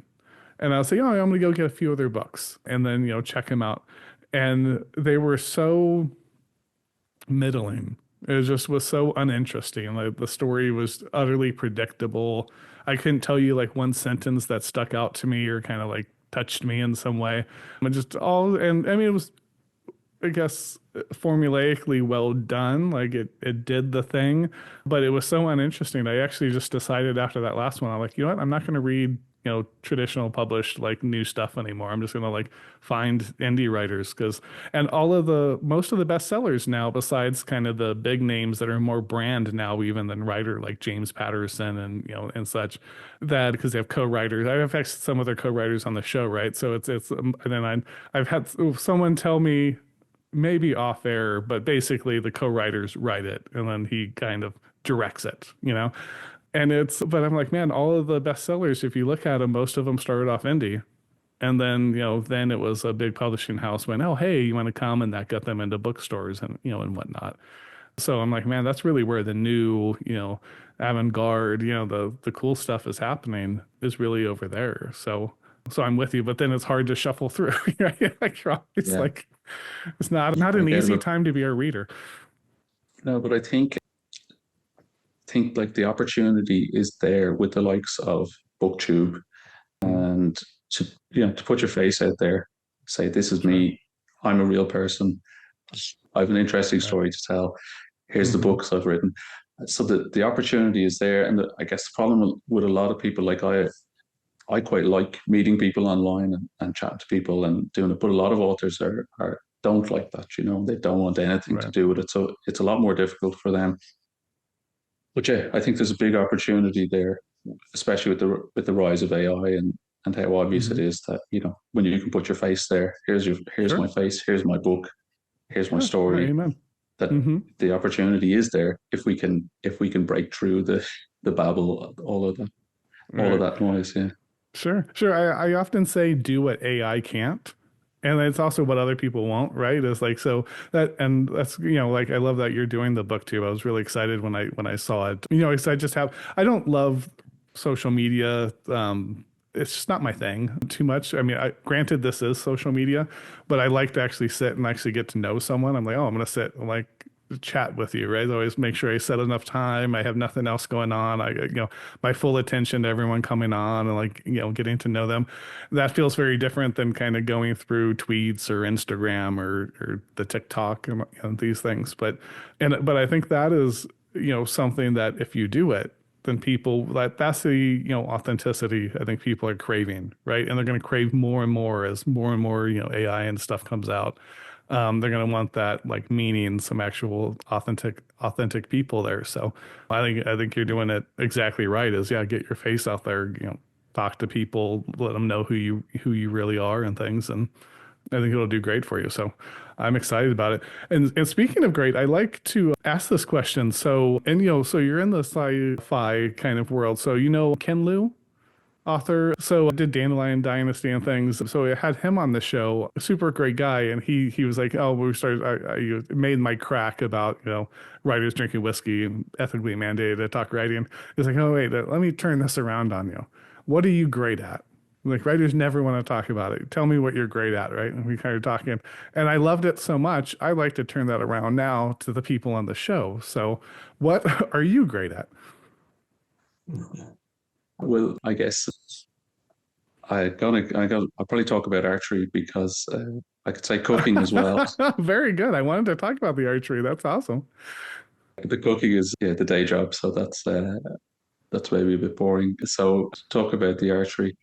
Speaker 2: and I'll say, oh, I'm gonna go get a few of their books, and then check them out, and they were so middling. It just was so uninteresting. Like the story was utterly predictable. I couldn't tell you like one sentence that stuck out to me or kind of like touched me in some way. And just all, and I mean, it was, I guess, formulaically well done. Like it did the thing, but it was so uninteresting. I actually just decided after that last one, I'm like, you know what? I'm not going to read, traditional published like new stuff anymore. I'm just going to like find indie writers and most of the bestsellers now, besides kind of the big names that are more brand now, even than writer like James Patterson and, and such, that because they have co-writers. I've had some of their co-writers on the show, right? So and then I've had someone tell me maybe off air, but basically the co-writers write it and then he kind of directs it. But I'm like, man, all of the bestsellers, if you look at them, most of them started off indie. And then, then it was a big publishing house went, oh, hey, you want to come? And that got them into bookstores and, and whatnot. So I'm like, man, that's really where the new, avant-garde, the cool stuff is happening is really over there. So I'm with you, but then it's hard to shuffle through. Right? Like it's
Speaker 1: Yeah,
Speaker 2: like it's not
Speaker 1: I
Speaker 2: an
Speaker 1: get it.
Speaker 2: easy
Speaker 1: But
Speaker 2: time to be a reader.
Speaker 1: no, but I think like the opportunity is there with the likes of BookTube
Speaker 2: Mm,
Speaker 1: and to to put your face out there, say this is
Speaker 2: sure.
Speaker 1: me, I'm a real person, I have an interesting
Speaker 2: Right.
Speaker 1: story to tell. Here's the
Speaker 2: Hmm.
Speaker 1: books I've written. So the opportunity is there, and I guess the problem with a lot of people, like I quite like meeting people online and chatting to people and doing it, but a lot of authors are don't like that. They don't want anything to
Speaker 2: Right.
Speaker 1: do with it, so it's a lot more difficult for them. But yeah, I think there's a big opportunity there, especially with the rise of AI and how obvious it
Speaker 2: Hmm.
Speaker 1: is that when you can put your face there. Here's my
Speaker 2: Sure.
Speaker 1: face. Here's my book. Here's my
Speaker 2: Sure. Yeah,
Speaker 1: story.
Speaker 2: amen.
Speaker 1: That
Speaker 2: Hmm.
Speaker 1: the opportunity is there if we can break through the babble, all of
Speaker 2: Right.
Speaker 1: that noise. Yeah,
Speaker 2: Sure. Sure. I often say do what AI can't. And it's also what other people won't, right? It's like so that and that's like I love that you're doing the book too. I was really excited when I saw it. So I don't love social media. It's just not my thing too much. I mean, granted this is social media, but I like to actually sit and actually get to know someone. I'm like, oh, I'm gonna sit and like chat with you, right? I always make sure I set enough time. I have nothing else going on. My full attention to everyone coming on and like, getting to know them. That feels very different than kind of going through tweets or Instagram or the TikTok and these things. But I think that is, something that if you do it, then that's the, authenticity I think people are craving, right? And they're going to crave more and more as more and more, AI and stuff comes out. They're going to want that like meaning, some actual authentic people there. So I think you're doing it exactly right. Is yeah, get your face out there, talk to people, let them know who you really are and things, and I think it'll do great for you. So I'm excited about it. And speaking of great, I like to ask this question. So you're in the sci-fi kind of world. So Ken Liu, author. So I did Dandelion Dynasty and things. So I had him on the show, a super great guy, and he was like, oh, we started. I made my crack about writers drinking whiskey and ethically mandated to talk writing. He's like, oh wait, let me turn this around on you. What are you great at? Like writers never want to talk about it. Tell me what you're great at, right? And we kind of talking, and I loved it so much. I like to turn that around now to the people on the show. So, what are you great at?
Speaker 1: well, I guess I'll probably talk about archery because I could say cooking as well.
Speaker 2: Very good. I wanted to talk about the archery. That's awesome.
Speaker 1: The cooking is, yeah, the day job, so that's maybe a bit boring. So to talk about the archery.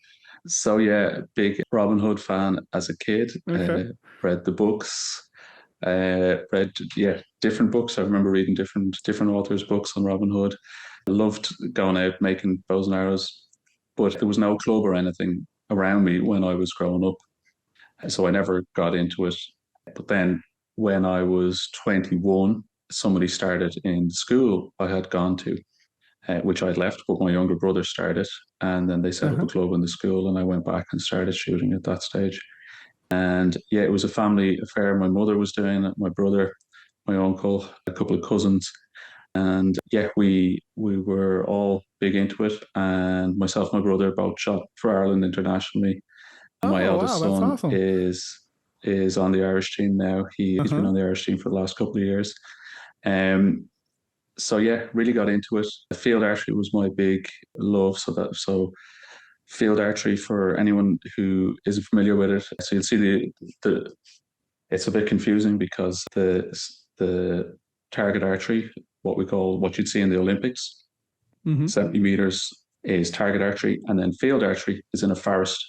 Speaker 1: So yeah, big Robin Hood fan as a kid.
Speaker 2: Okay.
Speaker 1: Read the books. Read, yeah, different books. I remember reading different authors' books on Robin Hood. I loved going out making bows and arrows, but there was no club or anything around me when I was growing up, so I never got into it. But then when I was 21, somebody started in school I had gone to, which I'd left, but my younger brother started, and then they set up a
Speaker 2: Uh-huh.
Speaker 1: club in the school, and I went back and started shooting at that stage. And yeah, it was a family affair. My mother was doing it, my brother, my uncle, a couple of cousins, and yeah, we were all big into it. And myself, and my brother, both shot for Ireland internationally. My
Speaker 2: Oh, wow,
Speaker 1: eldest
Speaker 2: that's
Speaker 1: son
Speaker 2: awesome.
Speaker 1: is on the Irish team now. He's been
Speaker 2: Uh-huh.
Speaker 1: on the Irish team for the last couple of years. Um, so yeah, really got into it. Field archery was my big love. So field archery, for anyone who isn't familiar with it. So you'll see the it's a bit confusing because the target archery, what you'd see in the Olympics,
Speaker 2: Hmm.
Speaker 1: 70 meters is target archery, and then field archery is in a forest.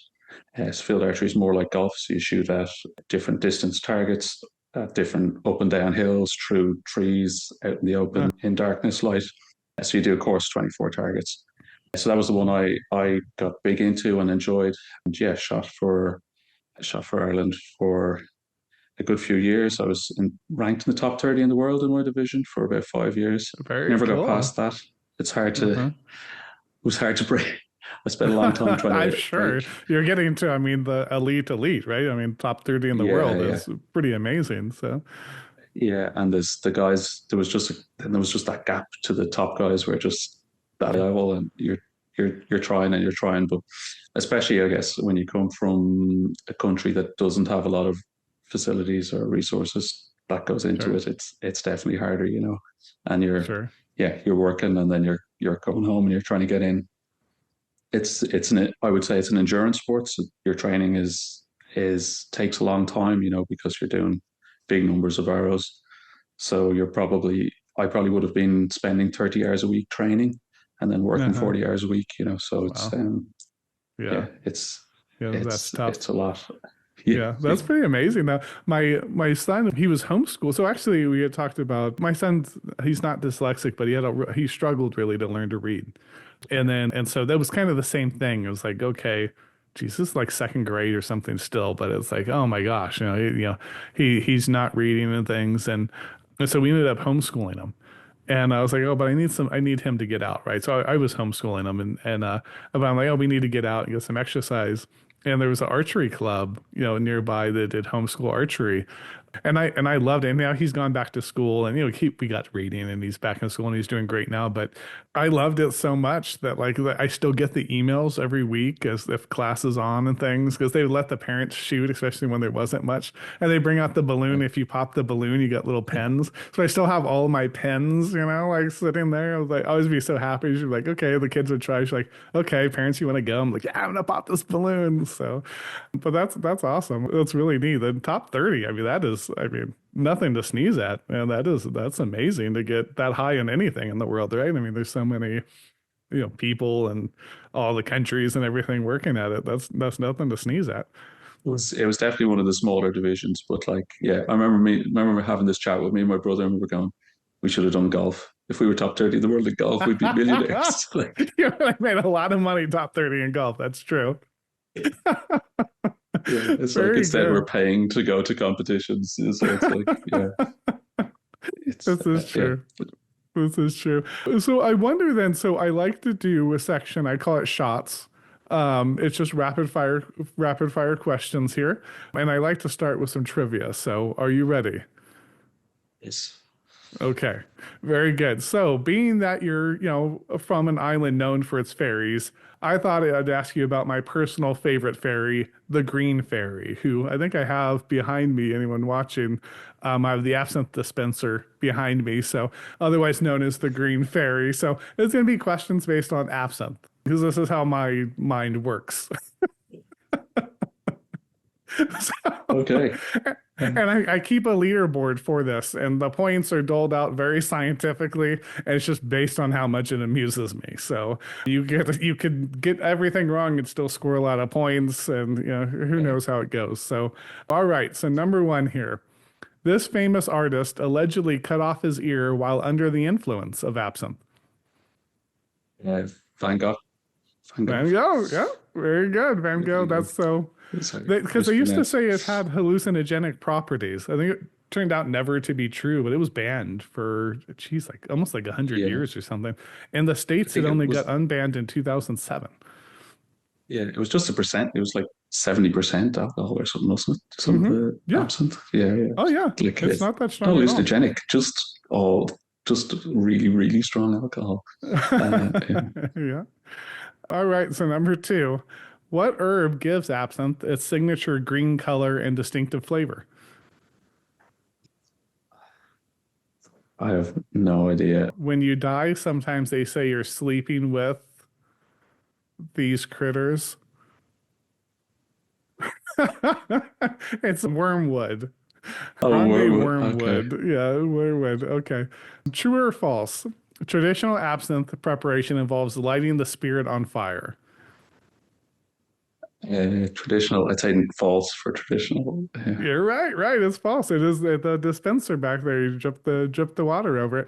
Speaker 1: So field archery is more like golf, so you shoot at different distance targets, at different up and down hills, through trees, out in the open, in darkness, light. So you do, of course, 24 targets. So that was the one I got big into and enjoyed. And yeah, shot for Ireland for a good few years. I was ranked in the top 30 in the world in my division for about 5 years.
Speaker 2: Very
Speaker 1: Never got
Speaker 2: cool.
Speaker 1: past that. It's hard to, it
Speaker 2: Uh-huh.
Speaker 1: was hard to break. I spent a long time trying
Speaker 2: I'm
Speaker 1: to
Speaker 2: sure
Speaker 1: like,
Speaker 2: you're getting to, I mean, the elite, right? I mean, top 30 in the
Speaker 1: yeah,
Speaker 2: world
Speaker 1: yeah,
Speaker 2: is pretty amazing. So,
Speaker 1: yeah. And there's the guys. There was just that gap to the top guys where just that level, and you're trying and you're trying, but especially I guess when you come from a country that doesn't have a lot of facilities or resources that goes into
Speaker 2: sure,
Speaker 1: it, it's definitely harder, you know. And
Speaker 2: sure.
Speaker 1: you're working and then you're coming home and you're trying to get in. I would say it's an endurance sport. So your training is takes a long time, you know, because you're doing big numbers of hours. So I probably would have been spending 30 hours a week training and then working
Speaker 2: Uh-huh.
Speaker 1: 40 hours a week, you know. So
Speaker 2: Wow.
Speaker 1: yeah,
Speaker 2: Yeah. Yeah, that's
Speaker 1: it's
Speaker 2: tough.
Speaker 1: a lot. Yeah,
Speaker 2: Yeah,
Speaker 1: yeah,
Speaker 2: that's pretty amazing. Now, my son, he was homeschooled. So actually, we had talked about my son. He's not dyslexic, but he struggled really to learn to read. And so that was kind of the same thing. It was like, okay, geez, this is like second grade or something still, but it's like, oh my gosh, he's not reading and things, and so we ended up homeschooling him. And I was like, oh, but I need him to get out, right? So I was homeschooling him, but I'm like, oh, we need to get out and get some exercise. And there was an archery club, nearby that did homeschool archery, and I loved it. And now he's gone back to school, and we got reading, and he's back in school, and he's doing great now. But I loved it so much that like I still get the emails every week as if class is on and things, because they would let the parents shoot, especially when there wasn't much, and they bring out the balloon. If you pop the balloon, you get little pens. So I still have all my pens, like sitting there. I was like, I always be so happy. She's like, okay, the kids would try. She's like, okay, parents, you want to go? I'm like, yeah, I'm gonna pop this balloon. So, but that's awesome. That's really neat. The top 30. I mean, nothing to sneeze at. And that's amazing to get that high in anything in the world, right? I mean, there's so many, people and all the countries and everything working at it. That's nothing to sneeze at.
Speaker 1: it was definitely one of the smaller divisions, but like, yeah, remember having this chat with me and my brother, and we were going, we should have done golf. If we were top 30 in the world in golf, we'd be millionaires. Like,
Speaker 2: You really made a lot of money top 30 in golf. That's true.
Speaker 1: yeah, it's like
Speaker 2: Very
Speaker 1: instead we're
Speaker 2: good.
Speaker 1: paying to go to competitions. So it's like, yeah, it's
Speaker 2: This is
Speaker 1: yeah.
Speaker 2: true. This is true. So I wonder then, so I like to do a section, I call it shots. It's just rapid fire questions here. And I like to start with some trivia. So are you ready?
Speaker 1: It's
Speaker 2: Okay, very good. So, being that you're, from an island known for its fairies, I thought I'd ask you about my personal favorite fairy, the Green Fairy, who I think I have behind me. Anyone watching, I have the absinthe dispenser behind me, so otherwise known as the Green Fairy. So, it's going to be questions based on absinthe because this is how my mind works. So,
Speaker 1: okay.
Speaker 2: and I keep a leaderboard for this, and the points are doled out very scientifically, and it's just based on how much it amuses me. So you could get everything wrong and still score a lot of points, and who
Speaker 1: Okay.
Speaker 2: knows how it goes. So, all right. So number one here, this famous artist allegedly cut off his ear while under the influence of absinthe.
Speaker 1: Van Gogh. Van Gogh.
Speaker 2: Van Gogh, yeah, very good, Van Gogh. That's so.
Speaker 1: Sorry,
Speaker 2: Because they used to
Speaker 1: mispronounced.
Speaker 2: say it had hallucinogenic properties. I think it turned out never to be true, but it was banned for, geez, like almost like 100
Speaker 1: Yeah,
Speaker 2: years or something. In the
Speaker 1: I
Speaker 2: States, it
Speaker 1: think it
Speaker 2: only got
Speaker 1: was.
Speaker 2: unbanned in 2007.
Speaker 1: Yeah, it was just a percent. It was like 70% alcohol or something, wasn't it? Some of
Speaker 2: Hmm.
Speaker 1: the
Speaker 2: Yeah.
Speaker 1: absinthe. Yeah, yeah.
Speaker 2: Oh, yeah.
Speaker 1: Like
Speaker 2: It's
Speaker 1: it's
Speaker 2: not that
Speaker 1: not
Speaker 2: strong at all.
Speaker 1: hallucinogenic, just really, really strong alcohol. Yeah.
Speaker 2: Yeah. All right. So, number two, what herb gives absinthe its signature green color and distinctive flavor?
Speaker 1: I have no idea.
Speaker 2: When you die, sometimes they say you're sleeping with these critters. It's wormwood.
Speaker 1: Oh,
Speaker 2: Grande
Speaker 1: wormwood. Okay.
Speaker 2: wormwood. Yeah, wormwood. Okay. True or false? Traditional absinthe preparation involves lighting the spirit on fire.
Speaker 1: Traditional. I'd say false for traditional. Yeah.
Speaker 2: You're right, right. It's false. It is the dispenser back there. You drip the water over it.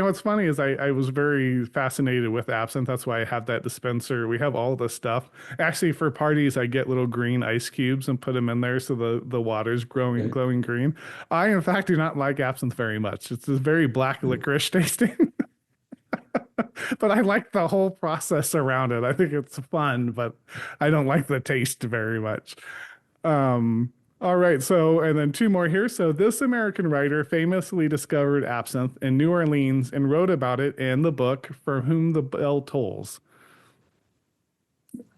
Speaker 2: What's funny is I was very fascinated with absinthe. That's why I have that dispenser. We have all this stuff. Actually, for parties, I get little green ice cubes and put them in there so the water's
Speaker 1: Okay.
Speaker 2: glowing green. I, in fact, do not like absinthe very much. It's this very black licorice tasting. but I like the whole process around it. I think it's fun, but I don't like the taste very much. All right, so and then two more here. So this American writer famously discovered absinthe in New Orleans and wrote about it in the book For Whom the Bell Tolls.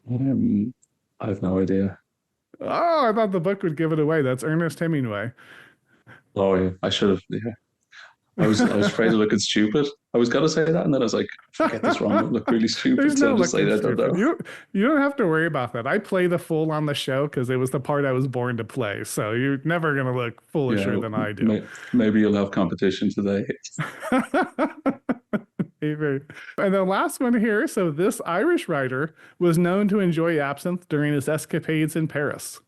Speaker 1: I have no idea.
Speaker 2: Oh, I thought the book would give it away. That's Ernest Hemingway.
Speaker 1: Oh yeah, I should have. Yeah, I was afraid of looking stupid. I was gonna say that, and then I was like, if I get this wrong, I'll look really
Speaker 2: There's
Speaker 1: stupid. So
Speaker 2: no
Speaker 1: I just say
Speaker 2: looking
Speaker 1: I don't
Speaker 2: stupid.
Speaker 1: know.
Speaker 2: You don't have to worry about that. I play the fool on the show because it was the part I was born to play. So you're never gonna look foolisher
Speaker 1: Yeah,
Speaker 2: than I do.
Speaker 1: maybe you'll have competition today.
Speaker 2: Maybe. And the last one here. So this Irish writer was known to enjoy absinthe during his escapades in Paris.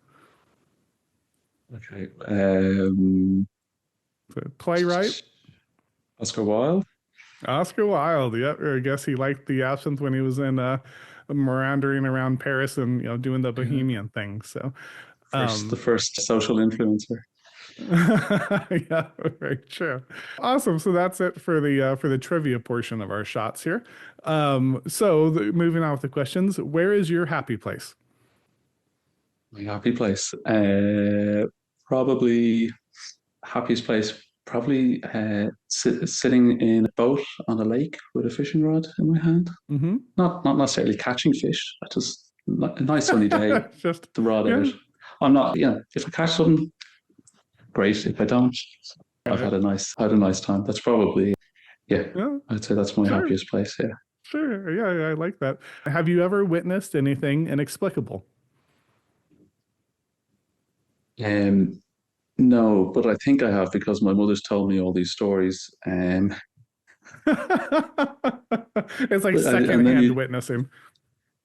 Speaker 1: Okay.
Speaker 2: So playwright
Speaker 1: Oscar Wilde.
Speaker 2: Oscar Wilde. Yep. I guess he liked the absinthe when he was in meandering around Paris and doing the
Speaker 1: Yeah.
Speaker 2: bohemian thing. So
Speaker 1: The first social influencer.
Speaker 2: yeah, very true. Awesome. So that's it for the trivia portion of our shots here. Moving on with the questions, where is your happy place?
Speaker 1: My happy place. Probably happiest place. Probably sitting in a boat on a lake with a fishing rod in my hand.
Speaker 2: Mm-hmm.
Speaker 1: Not necessarily catching fish. I just a nice sunny day,
Speaker 2: Just
Speaker 1: the rod
Speaker 2: yeah.
Speaker 1: out. I'm not. If I catch something, great. If I don't, I've had a nice time. That's probably yeah.
Speaker 2: Yeah,
Speaker 1: I'd say that's my
Speaker 2: sure.
Speaker 1: happiest place. Yeah.
Speaker 2: Sure. Yeah, I like that. Have you ever witnessed anything inexplicable?
Speaker 1: No, but I think I have because my mother's told me all these stories.
Speaker 2: It's like
Speaker 1: And then
Speaker 2: secondhand witnessing.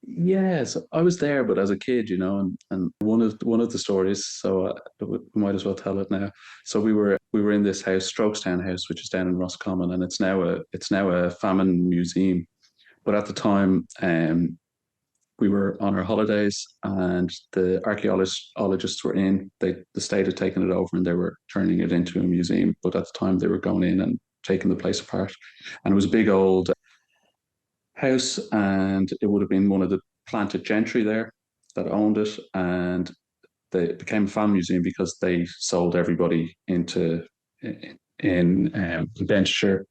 Speaker 1: yes, I was there, but as a kid, and one of the stories. So we might as well tell it now. So we were in this house, Strokestown House, which is down in Roscommon, and it's now a famine museum. But at the time, we were on our holidays, and the archaeologists were in. The state had taken it over, and they were turning it into a museum. But at the time, they were going in and taking the place apart, and it was a big old house, and it would have been one of the planted gentry there that owned it, and it became a family museum because they sold everybody into in indentured,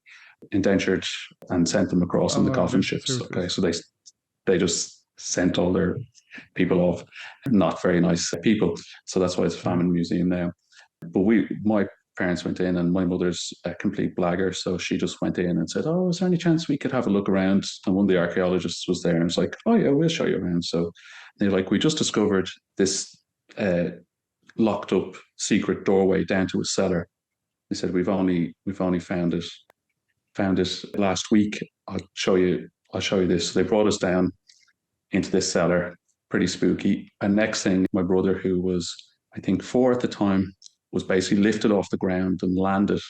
Speaker 1: and sent them across in the coffin ships. Okay, so they just sent all their people off, not very nice people. So that's why it's a famine museum now. But my parents went in, and my mother's a complete blagger, so she just went in and said, "Oh, is there any chance we could have a look around?" And one of the archaeologists was there, and it's like, "Oh yeah, we'll show you around." So they're like, "We just discovered this locked up secret doorway down to a cellar." They said, "We've only found it last week. I'll show you this." So they brought us down into this cellar, pretty spooky. And next thing, my brother, who was I think 4 at the time, was basically lifted off the ground and landed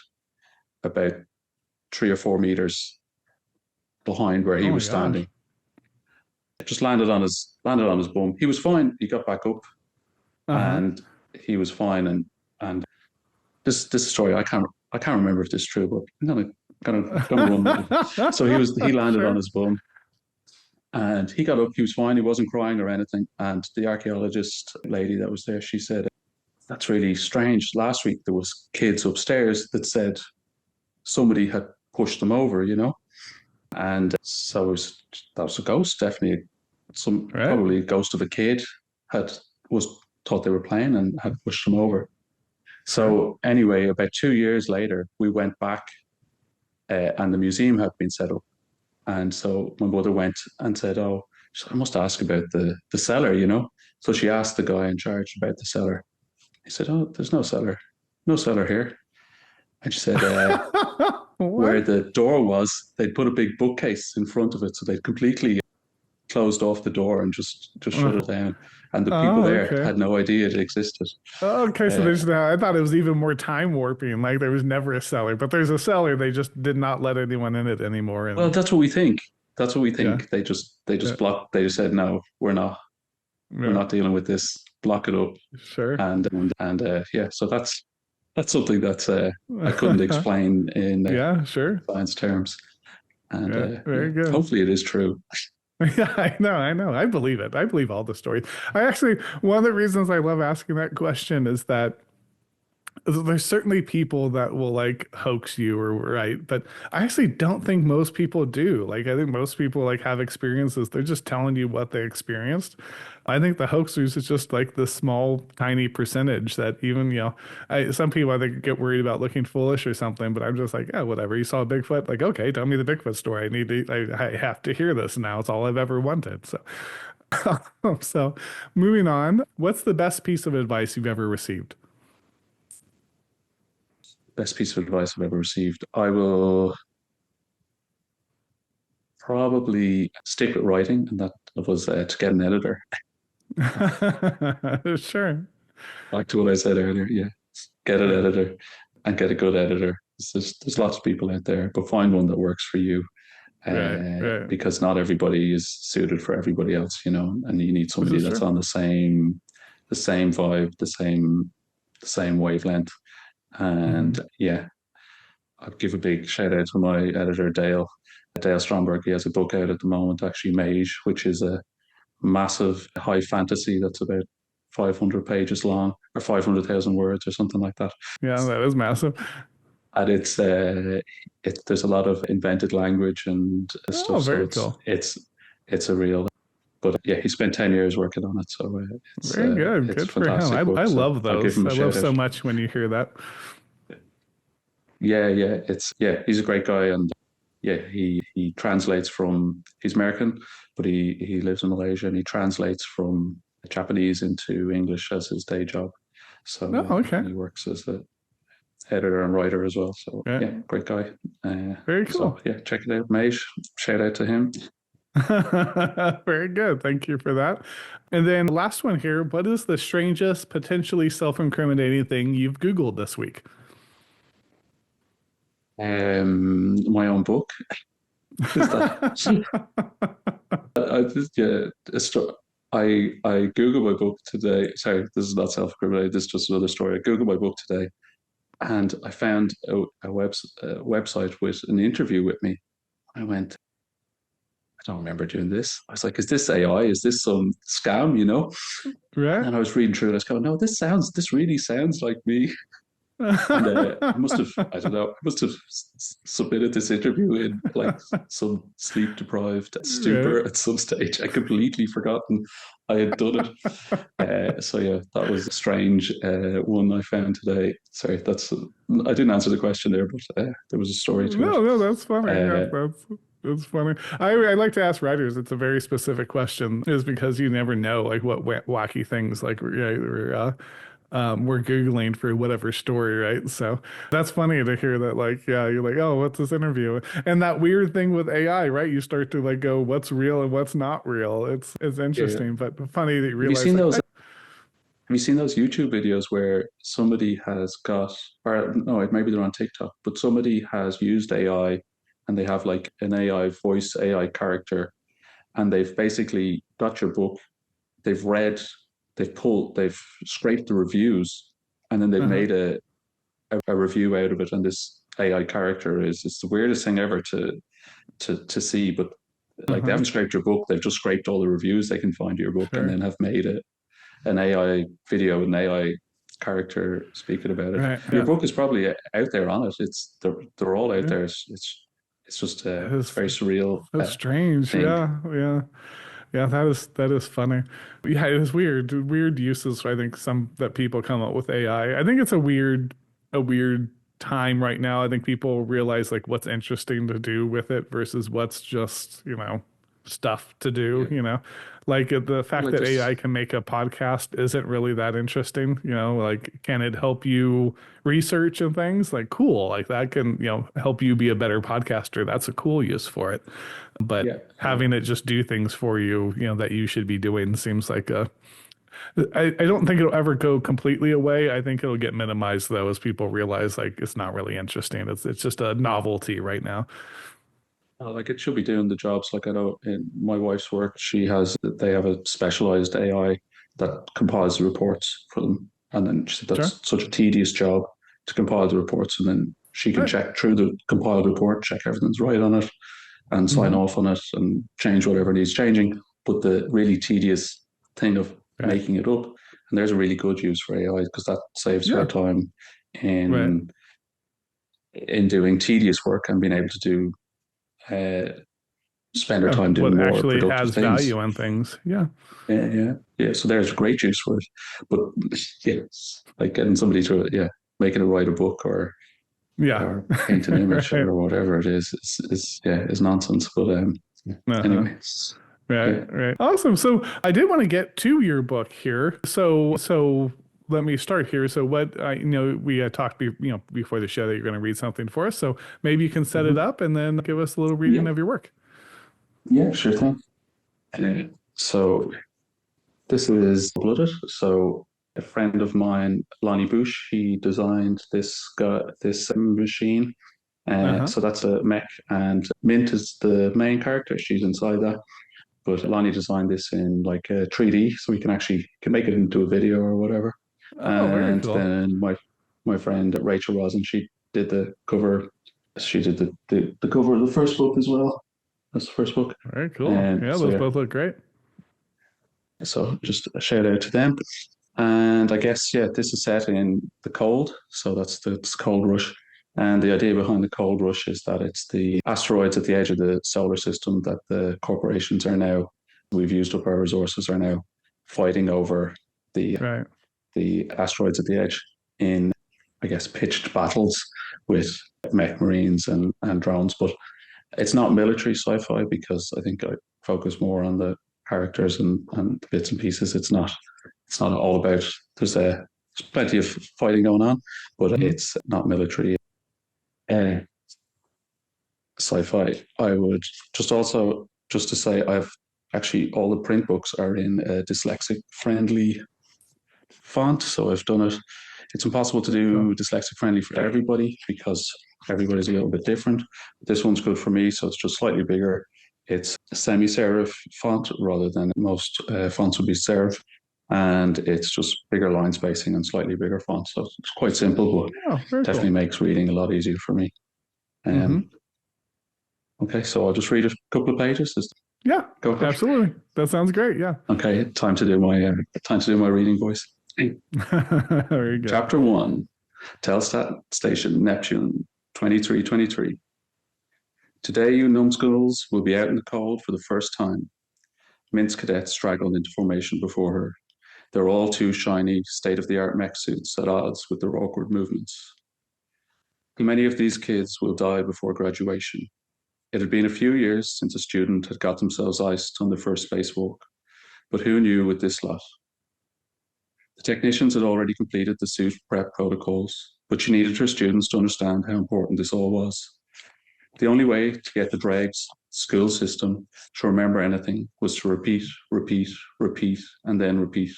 Speaker 1: about 3 or 4 meters behind where he
Speaker 2: Oh my
Speaker 1: was
Speaker 2: gosh.
Speaker 1: standing. Just landed on his bum. He was fine. He got back up, and he was fine. And this story, I can't remember if this is true, but I'm gonna run with it. So he landed on his bum, and he got up. He was fine. He wasn't crying or anything. And the archaeologist lady that was there, she said, "That's really strange. Last week there was kids upstairs that said somebody had pushed them over, And so that was a ghost, definitely. Probably a ghost of a kid thought they were playing and had pushed them over." So anyway, about 2 years later, we went back, and the museum had been set up. And so my mother went and said, "Oh, I must ask about the cellar, So she asked the guy in charge about the cellar. He said, "Oh, there's no cellar here." And she said, where the door was, they'd put a big bookcase in front of it. So they'd completely closed off the door and just shut it down. And the people there had no idea it existed.
Speaker 2: Okay, so I thought it was even more time warping. Like there was never a cellar, but there's a cellar. They just did not let anyone in it anymore.
Speaker 1: Well, that's what we think.
Speaker 2: Yeah.
Speaker 1: They just blocked. They just said, "No, we're not dealing with this. Block it up."
Speaker 2: Sure.
Speaker 1: And yeah, so that's something that I couldn't explain in
Speaker 2: sure.
Speaker 1: science terms. And
Speaker 2: Yeah,
Speaker 1: yeah,
Speaker 2: very good.
Speaker 1: hopefully it is true.
Speaker 2: Yeah, I know. I believe it. I believe all the stories. I actually, one of the reasons I love asking that question is that there's certainly people that will like hoax you or right, but I actually don't think most people do. Like I think most people like have experiences. They're just telling you what they experienced. I think the hoaxers is just like the small, tiny percentage that even, some people I think get worried about looking foolish or something, but I'm just like, oh, whatever. You saw a Bigfoot? Like, okay, tell me the Bigfoot story. I have to hear this now. It's all I've ever wanted. So, so moving on, what's the best piece of advice you've ever received?
Speaker 1: Best piece of advice I've ever received. I will probably stick with writing, and that was to get an editor.
Speaker 2: Sure.
Speaker 1: Back to what I said earlier. Yeah, get an
Speaker 2: Yeah.
Speaker 1: editor and get a good editor. There's lots of people out there, but find one that works for you.
Speaker 2: Right. Right.
Speaker 1: Because not everybody is suited for everybody else, and you need
Speaker 2: This
Speaker 1: somebody
Speaker 2: is
Speaker 1: that's
Speaker 2: true.
Speaker 1: on the same vibe, the same wavelength.
Speaker 2: Hmm.
Speaker 1: And yeah, I'd give a big shout out to my editor Dale Stromberg. He has a book out at the moment, actually, Mage, which is a massive high fantasy that's about 500 pages long or 500,000 words or something like that.
Speaker 2: Yeah, that is massive.
Speaker 1: And there's a lot of invented language and
Speaker 2: Oh,
Speaker 1: stuff. So
Speaker 2: very
Speaker 1: it's
Speaker 2: cool.
Speaker 1: it's it's a real. But yeah, he spent 10 years working on it, so
Speaker 2: Very good.
Speaker 1: it's a
Speaker 2: Good for him.
Speaker 1: fantastic
Speaker 2: I
Speaker 1: book. So
Speaker 2: love
Speaker 1: I'll give
Speaker 2: those.
Speaker 1: him a
Speaker 2: I love
Speaker 1: shout out.
Speaker 2: so much when you hear that.
Speaker 1: Yeah, he's a great guy, and yeah, he translates from he's American, but he lives in Malaysia, and he translates from Japanese into English as his day job. So
Speaker 2: Oh, okay.
Speaker 1: and he works as a editor and writer as well. So
Speaker 2: Yeah.
Speaker 1: yeah, great guy.
Speaker 2: Very
Speaker 1: So
Speaker 2: cool.
Speaker 1: yeah, check it out, mate. Shout out to him.
Speaker 2: Very good. Thank you for that. And then last one here. What is the strangest, potentially self-incriminating thing you've Googled this week?
Speaker 1: My own book is that. I just yeah, I googled my book today. Sorry, this is not self-incriminating. This is just another story. I googled my book today, and I found a website with an interview with me. I went, I don't remember doing this. I was like, is this AI? Is this some scam? And
Speaker 2: Right?
Speaker 1: then I was reading through it. I was going, no, this really sounds like me. And I don't know, I must have submitted this interview in like some sleep deprived
Speaker 2: Right.
Speaker 1: stupor at some stage. I completely forgotten I had done it. So yeah, that was a strange one I found today. Sorry, I didn't answer the question there, but there was a story to it.
Speaker 2: No, no, that's funny. Yeah,
Speaker 1: Uh,
Speaker 2: that's funny. I like to ask writers. It's a very specific question, is because you never know like what wacky things like we're googling for whatever story, right? So that's funny to hear that. Like, yeah, you're like, oh, what's this interview? And that weird thing with AI, right? You start to like go, what's real and what's not real. It's
Speaker 1: yeah.
Speaker 2: interesting, but funny that you
Speaker 1: Have you
Speaker 2: realize
Speaker 1: seen
Speaker 2: like,
Speaker 1: those? Have you seen those YouTube videos where somebody has got, or no, maybe they're on TikTok, but somebody has used AI and they have like an AI voice, AI character, and they've basically got your book, they've read, they've scraped the reviews, and then they've
Speaker 2: uh-huh,
Speaker 1: made a review out of it. And this AI character it's the weirdest thing ever to see. But like they
Speaker 2: uh-huh,
Speaker 1: haven't scraped your book, they've just scraped all the reviews they can find your book, and
Speaker 2: sure,
Speaker 1: then have made an AI video, an AI character speaking about it.
Speaker 2: right,
Speaker 1: Your
Speaker 2: yeah,
Speaker 1: book is probably out there on it. They're all out
Speaker 2: yeah.
Speaker 1: there. It's just
Speaker 2: That
Speaker 1: it's a
Speaker 2: is
Speaker 1: very surreal
Speaker 2: so strange.
Speaker 1: thing.
Speaker 2: Yeah, yeah. Yeah, that is funny. Yeah, it is weird. Weird uses I think some that people come up with AI. I think it's a weird time right now. I think people realize like what's interesting to do with it versus what's just, stuff to do,
Speaker 1: Yeah,
Speaker 2: Like the
Speaker 1: well,
Speaker 2: fact
Speaker 1: like
Speaker 2: that
Speaker 1: this.
Speaker 2: AI can make a podcast isn't really that interesting, like can it help you research and things? Like cool. Like that can, help you be a better podcaster. That's a cool use for it. But
Speaker 1: Yeah,
Speaker 2: having it just do things for you, that you should be doing seems like I don't think it'll ever go completely away. I think it'll get minimized though as people realize like it's not really interesting. It's just a novelty right now.
Speaker 1: like it should be doing the jobs. Like I know in my wife's work, they have a specialized AI that compiles the reports for them, and then she said
Speaker 2: Sure.
Speaker 1: that's such a tedious job to compile the reports, and then she can
Speaker 2: Right.
Speaker 1: check through the compiled report, check everything's right on it, and sign off on it and change whatever needs changing. But the really tedious thing of
Speaker 2: Right.
Speaker 1: making it up, and there's a really good use for AI because that saves
Speaker 2: Yeah.
Speaker 1: her time
Speaker 2: Right.
Speaker 1: in doing tedious work and being able to do spend her
Speaker 2: Yeah.
Speaker 1: time doing
Speaker 2: What
Speaker 1: more
Speaker 2: actually
Speaker 1: productive
Speaker 2: has
Speaker 1: things.
Speaker 2: value on things. Yeah.
Speaker 1: Yeah. So there's great use for it, but yeah, like getting somebody to making it write a book
Speaker 2: Yeah.
Speaker 1: or paint an image
Speaker 2: Right.
Speaker 1: or whatever it is nonsense. But
Speaker 2: Uh-huh.
Speaker 1: anyway,
Speaker 2: Right,
Speaker 1: yeah.
Speaker 2: right. Awesome. So I did want to get to your book here. So let me start here. So what I we talked before the show that you're going to read something for us. So maybe you can set it
Speaker 1: Mhm.
Speaker 2: up and then give us a little reading
Speaker 1: Yeah,
Speaker 2: of your work.
Speaker 1: yeah, sure thing. So this is Blooded. So a friend of mine, Lonnie Bush, he designed this machine.
Speaker 2: Uh-huh.
Speaker 1: So that's a mech, and Mint is the main character. She's inside that. But Lonnie designed this in like 3D, so we can make it into a video or whatever.
Speaker 2: Oh, very
Speaker 1: And
Speaker 2: cool.
Speaker 1: then my friend Rachel Rosen, she did the cover. She did the cover of the first book as well. That's the first book.
Speaker 2: Very cool.
Speaker 1: And
Speaker 2: Yeah,
Speaker 1: so
Speaker 2: those
Speaker 1: yeah,
Speaker 2: both look great.
Speaker 1: so just a shout out to them. And I guess this is set in the cold, so it's cold rush. And the idea behind the cold rush is that it's the asteroids at the edge of the solar system that the corporations are now, we've used up our resources, are now fighting over the
Speaker 2: Right.
Speaker 1: the asteroids at the edge in, I guess, pitched battles with mech marines and drones. But it's not military sci-fi because I think I focus more on the characters and bits and pieces. It's not all about there's plenty of fighting going on, but
Speaker 2: Mhm.
Speaker 1: it's not military sci-fi. I would just to say I've actually all the print books are in a dyslexic friendly font, so I've done it. It's impossible to
Speaker 2: Cool.
Speaker 1: do dyslexic friendly for everybody because everybody's a little bit different. This one's good for me, so it's just slightly bigger. It's a semi-serif font rather than most fonts would be serif, and it's just bigger line spacing and slightly bigger font. So it's quite simple, but
Speaker 2: Oh, very
Speaker 1: definitely
Speaker 2: cool.
Speaker 1: makes reading a lot easier for me.
Speaker 2: Mm-hmm.
Speaker 1: Um, okay, so I'll just read a couple of pages. Just
Speaker 2: Yeah,
Speaker 1: go for it.
Speaker 2: absolutely. That sounds great. Yeah.
Speaker 1: Okay, time to do my reading voice.
Speaker 2: Very good.
Speaker 1: Chapter 1, Telstat Station, Neptune, 2323. Today, you numbskulls will be out in the cold for the first time. Mint's cadets straggled into formation before her. They're all two shiny, state-of-the-art mech suits at odds with their awkward movements. Many of these kids will die before graduation. It had been a few years since a student had got themselves iced on their first spacewalk, but who knew with this lot? The technicians had already completed the suit prep protocols, but she needed her students to understand how important this all was. The only way to get the dregs school system to remember anything was to repeat, repeat, repeat, and then repeat.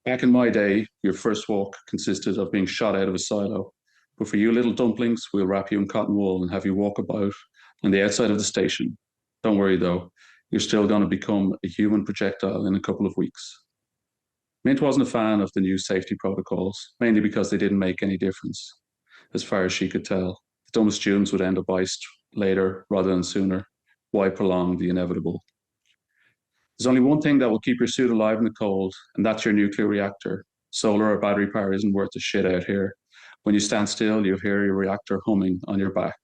Speaker 1: Back in my day, your first walk consisted of being shot out of a silo. But for you little dumplings, we'll wrap you in cotton wool and have you walk about on the outside of the station. Don't worry though, you're still going to become a human projectile in a couple of weeks. Mint wasn't a fan of the new safety protocols, mainly because they didn't make any difference. As far as she could tell, the dumbest students would end up iced later rather than sooner. Why prolong the inevitable? There's only one thing that will keep your suit alive in the cold, and that's your nuclear reactor. Solar or battery power isn't worth the shit out here. When you stand still, you'll hear your reactor humming on your back.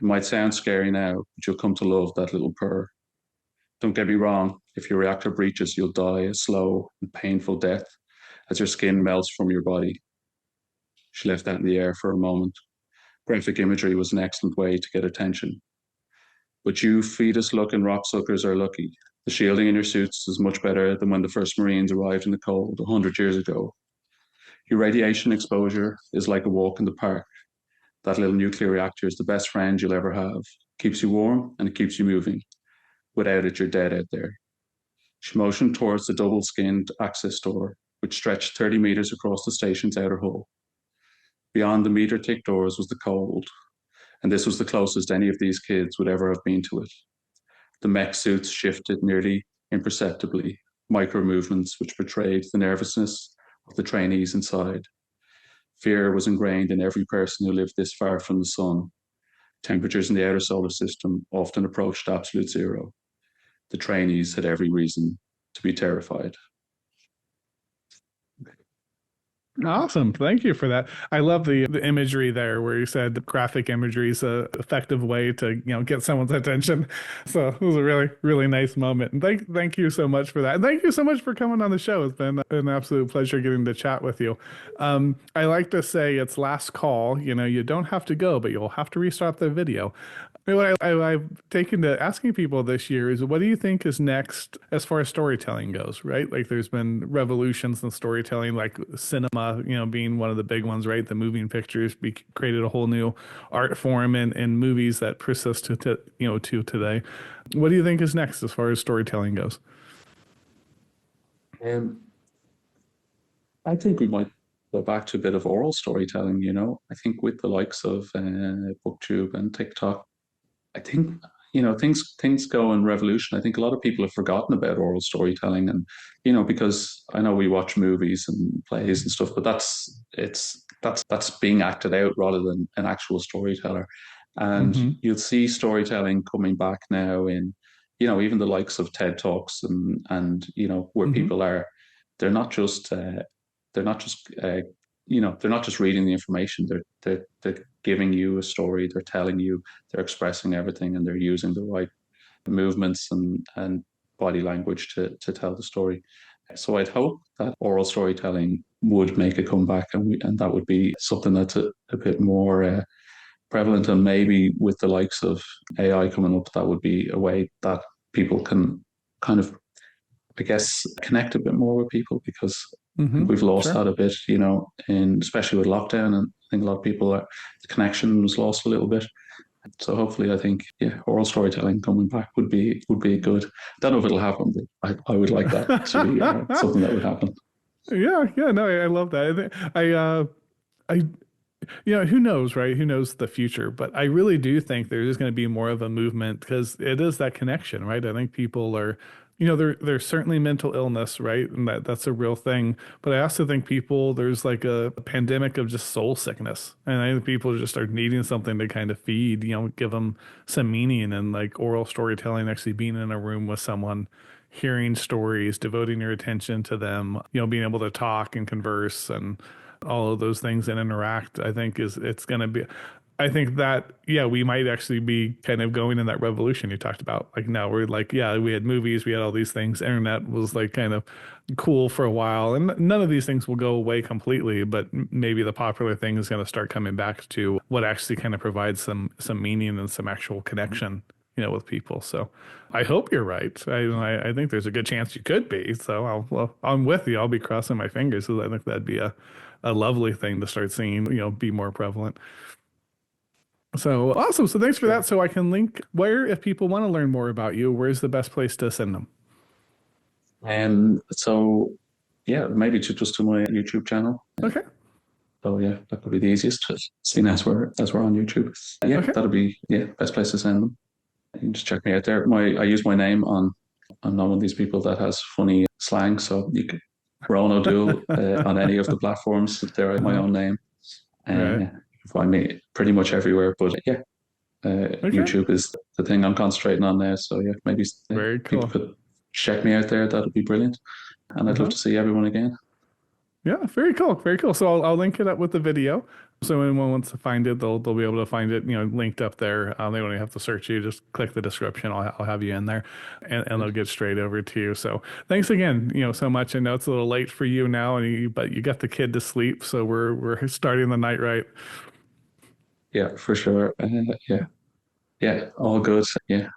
Speaker 1: It might sound scary now, but you'll come to love that little purr. Don't get me wrong, if your reactor breaches, you'll die a slow and painful death as your skin melts from your body. She left that in the air for a moment. Graphic imagery was an excellent way to get attention. But you fetus-looking rocksuckers are lucky. The shielding in your suits is much better than when the first Marines arrived in the cold 100 years ago. Your radiation exposure is like a walk in the park. That little nuclear reactor is the best friend you'll ever have. Keeps you warm and it keeps you moving. Without it, you're dead out there. She motioned towards the double-skinned access door, which stretched 30 meters across the station's outer hull. Beyond the meter-thick doors was the cold, and this was the closest any of these kids would ever have been to it. The mech suits shifted nearly imperceptibly, micro movements which betrayed the nervousness of the trainees inside. Fear was ingrained in every person who lived this far from the sun. Temperatures in the outer solar system often approached absolute zero. The trainees had every reason to be terrified.
Speaker 2: Awesome. Thank you for that. I love the imagery there where you said graphic imagery is a effective way to, get someone's attention. So it was a really, really nice moment. And thank you so much for that. And thank you so much for coming on the show. It's been an absolute pleasure getting to chat with you. I like to say it's last call. You don't have to go, but you'll have to restart the video. What I've taken to asking people this year is, what do you think is next as far as storytelling goes, right? Like there's been revolutions in storytelling, like cinema, being one of the big ones, right? The moving pictures created a whole new art form in movies that persist to today. What do you think is next as far as storytelling goes?
Speaker 1: I think we might go back to a bit of oral storytelling, I think with the likes of BookTube and TikTok, I think things go in revolution. I think a lot of people have forgotten about oral storytelling, and because I know we watch movies and plays and stuff, but that's being acted out rather than an actual storyteller. And you'll see storytelling coming back now in even the likes of TED Talks and where people are, they're not just they're not just they're not just reading the information. They're giving you a story. They're telling you. They're expressing everything, and they're using the right movements and body language to tell the story. So I'd hope that oral storytelling would make a comeback, and that would be something that's a bit more prevalent. And maybe with the likes of AI coming up, that would be a way that people can kind of, I guess, connect a bit more with people, because we've lost that a bit, especially with lockdown. And I think a lot of people, the connection was lost a little bit. So hopefully, I think, oral storytelling coming back would be good. I don't know if it'll happen, but I would like that to be something that would happen.
Speaker 2: Yeah, no, I love that. I who knows, right? Who knows the future? But I really do think there is going to be more of a movement, because it is that connection, right? I think people are, there's certainly mental illness, right? And that's a real thing. But I also think there's like a pandemic of just soul sickness. And I think people just are needing something to kind of feed, give them some meaning. And like oral storytelling, actually being in a room with someone, hearing stories, devoting your attention to them, being able to talk and converse and all of those things and interact, I think it's going to be, I think that, we might actually be kind of going in that revolution you talked about. Like now we're like, we had movies, we had all these things. Internet was like kind of cool for a while, and none of these things will go away completely, but maybe the popular thing is going to start coming back to what actually kind of provides some meaning and some actual connection, with people. So I hope you're right. I think there's a good chance you could be. So I'm with you. I'll be crossing my fingers, because I think that'd be a lovely thing to start seeing, be more prevalent. So awesome. So thanks for that. So I can link where, if people want to learn more about you, where's the best place to send them?
Speaker 1: So maybe to my YouTube channel.
Speaker 2: Okay.
Speaker 1: So that could be the easiest, seeing as we're on YouTube.
Speaker 2: Okay.
Speaker 1: That'll be best place to send them. You can just check me out there. I use my name on. I'm not one of these people that has funny slang, so you could Rohan O'Duill on any of the platforms. They're my own name.
Speaker 2: Right.
Speaker 1: You can find me pretty much everywhere. But YouTube is the thing I'm concentrating on now. So maybe
Speaker 2: Very cool.
Speaker 1: people could check me out there. That'd be brilliant. And I'd love to see everyone again.
Speaker 2: Yeah, very cool. Very cool. So I'll link it up with the video. So anyone wants to find it, they'll be able to find it, linked up there. They don't even have to search you. Just click the description. I'll have you in there, and they'll get straight over to you. So thanks again, so much. I know it's a little late for you now, but you got the kid to sleep, so we're starting the night right.
Speaker 1: Yeah, for sure. All good. Yeah.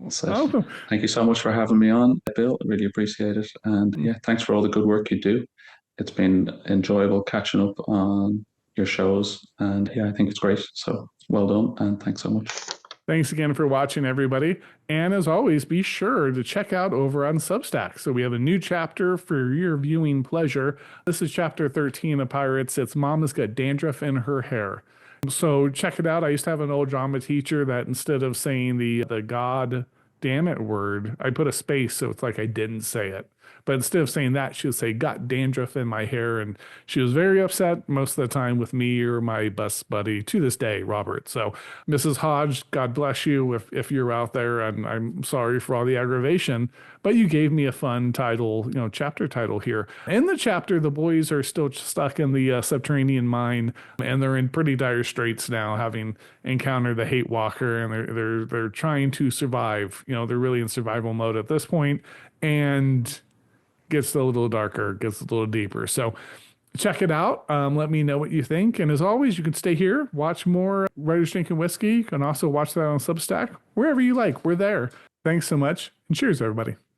Speaker 2: Awesome.
Speaker 1: Thank you so much for having me on, Bill. I really appreciate it. And thanks for all the good work you do. It's been enjoyable catching up on your shows. And I think it's great. So well done. And thanks so much.
Speaker 2: Thanks again for watching, everybody. And as always, be sure to check out over on Substack. So we have a new chapter for your viewing pleasure. This is chapter 13 of Pirates. It's Mama's Got Dandruff in Her Hair. So check it out. I used to have an old drama teacher that instead of saying the God damn it word, I put a space, so it's like I didn't say it. But instead of saying that, she would say, got dandruff in my hair. And she was very upset most of the time with me or my bus buddy to this day, Robert. So, Mrs. Hodge, God bless you if you're out there. And I'm sorry for all the aggravation, but you gave me a fun title, chapter title here. In the chapter, the boys are still stuck in the subterranean mine, and they're in pretty dire straits now, having encountered the hate walker, and they're trying to survive. They're really in survival mode at this point, and gets a little darker, gets a little deeper. So check it out. Let me know what you think. And as always, you can stay here, watch more Writers Drinking Whiskey. You can also watch that on Substack, wherever you like. We're there. Thanks so much, and cheers, everybody.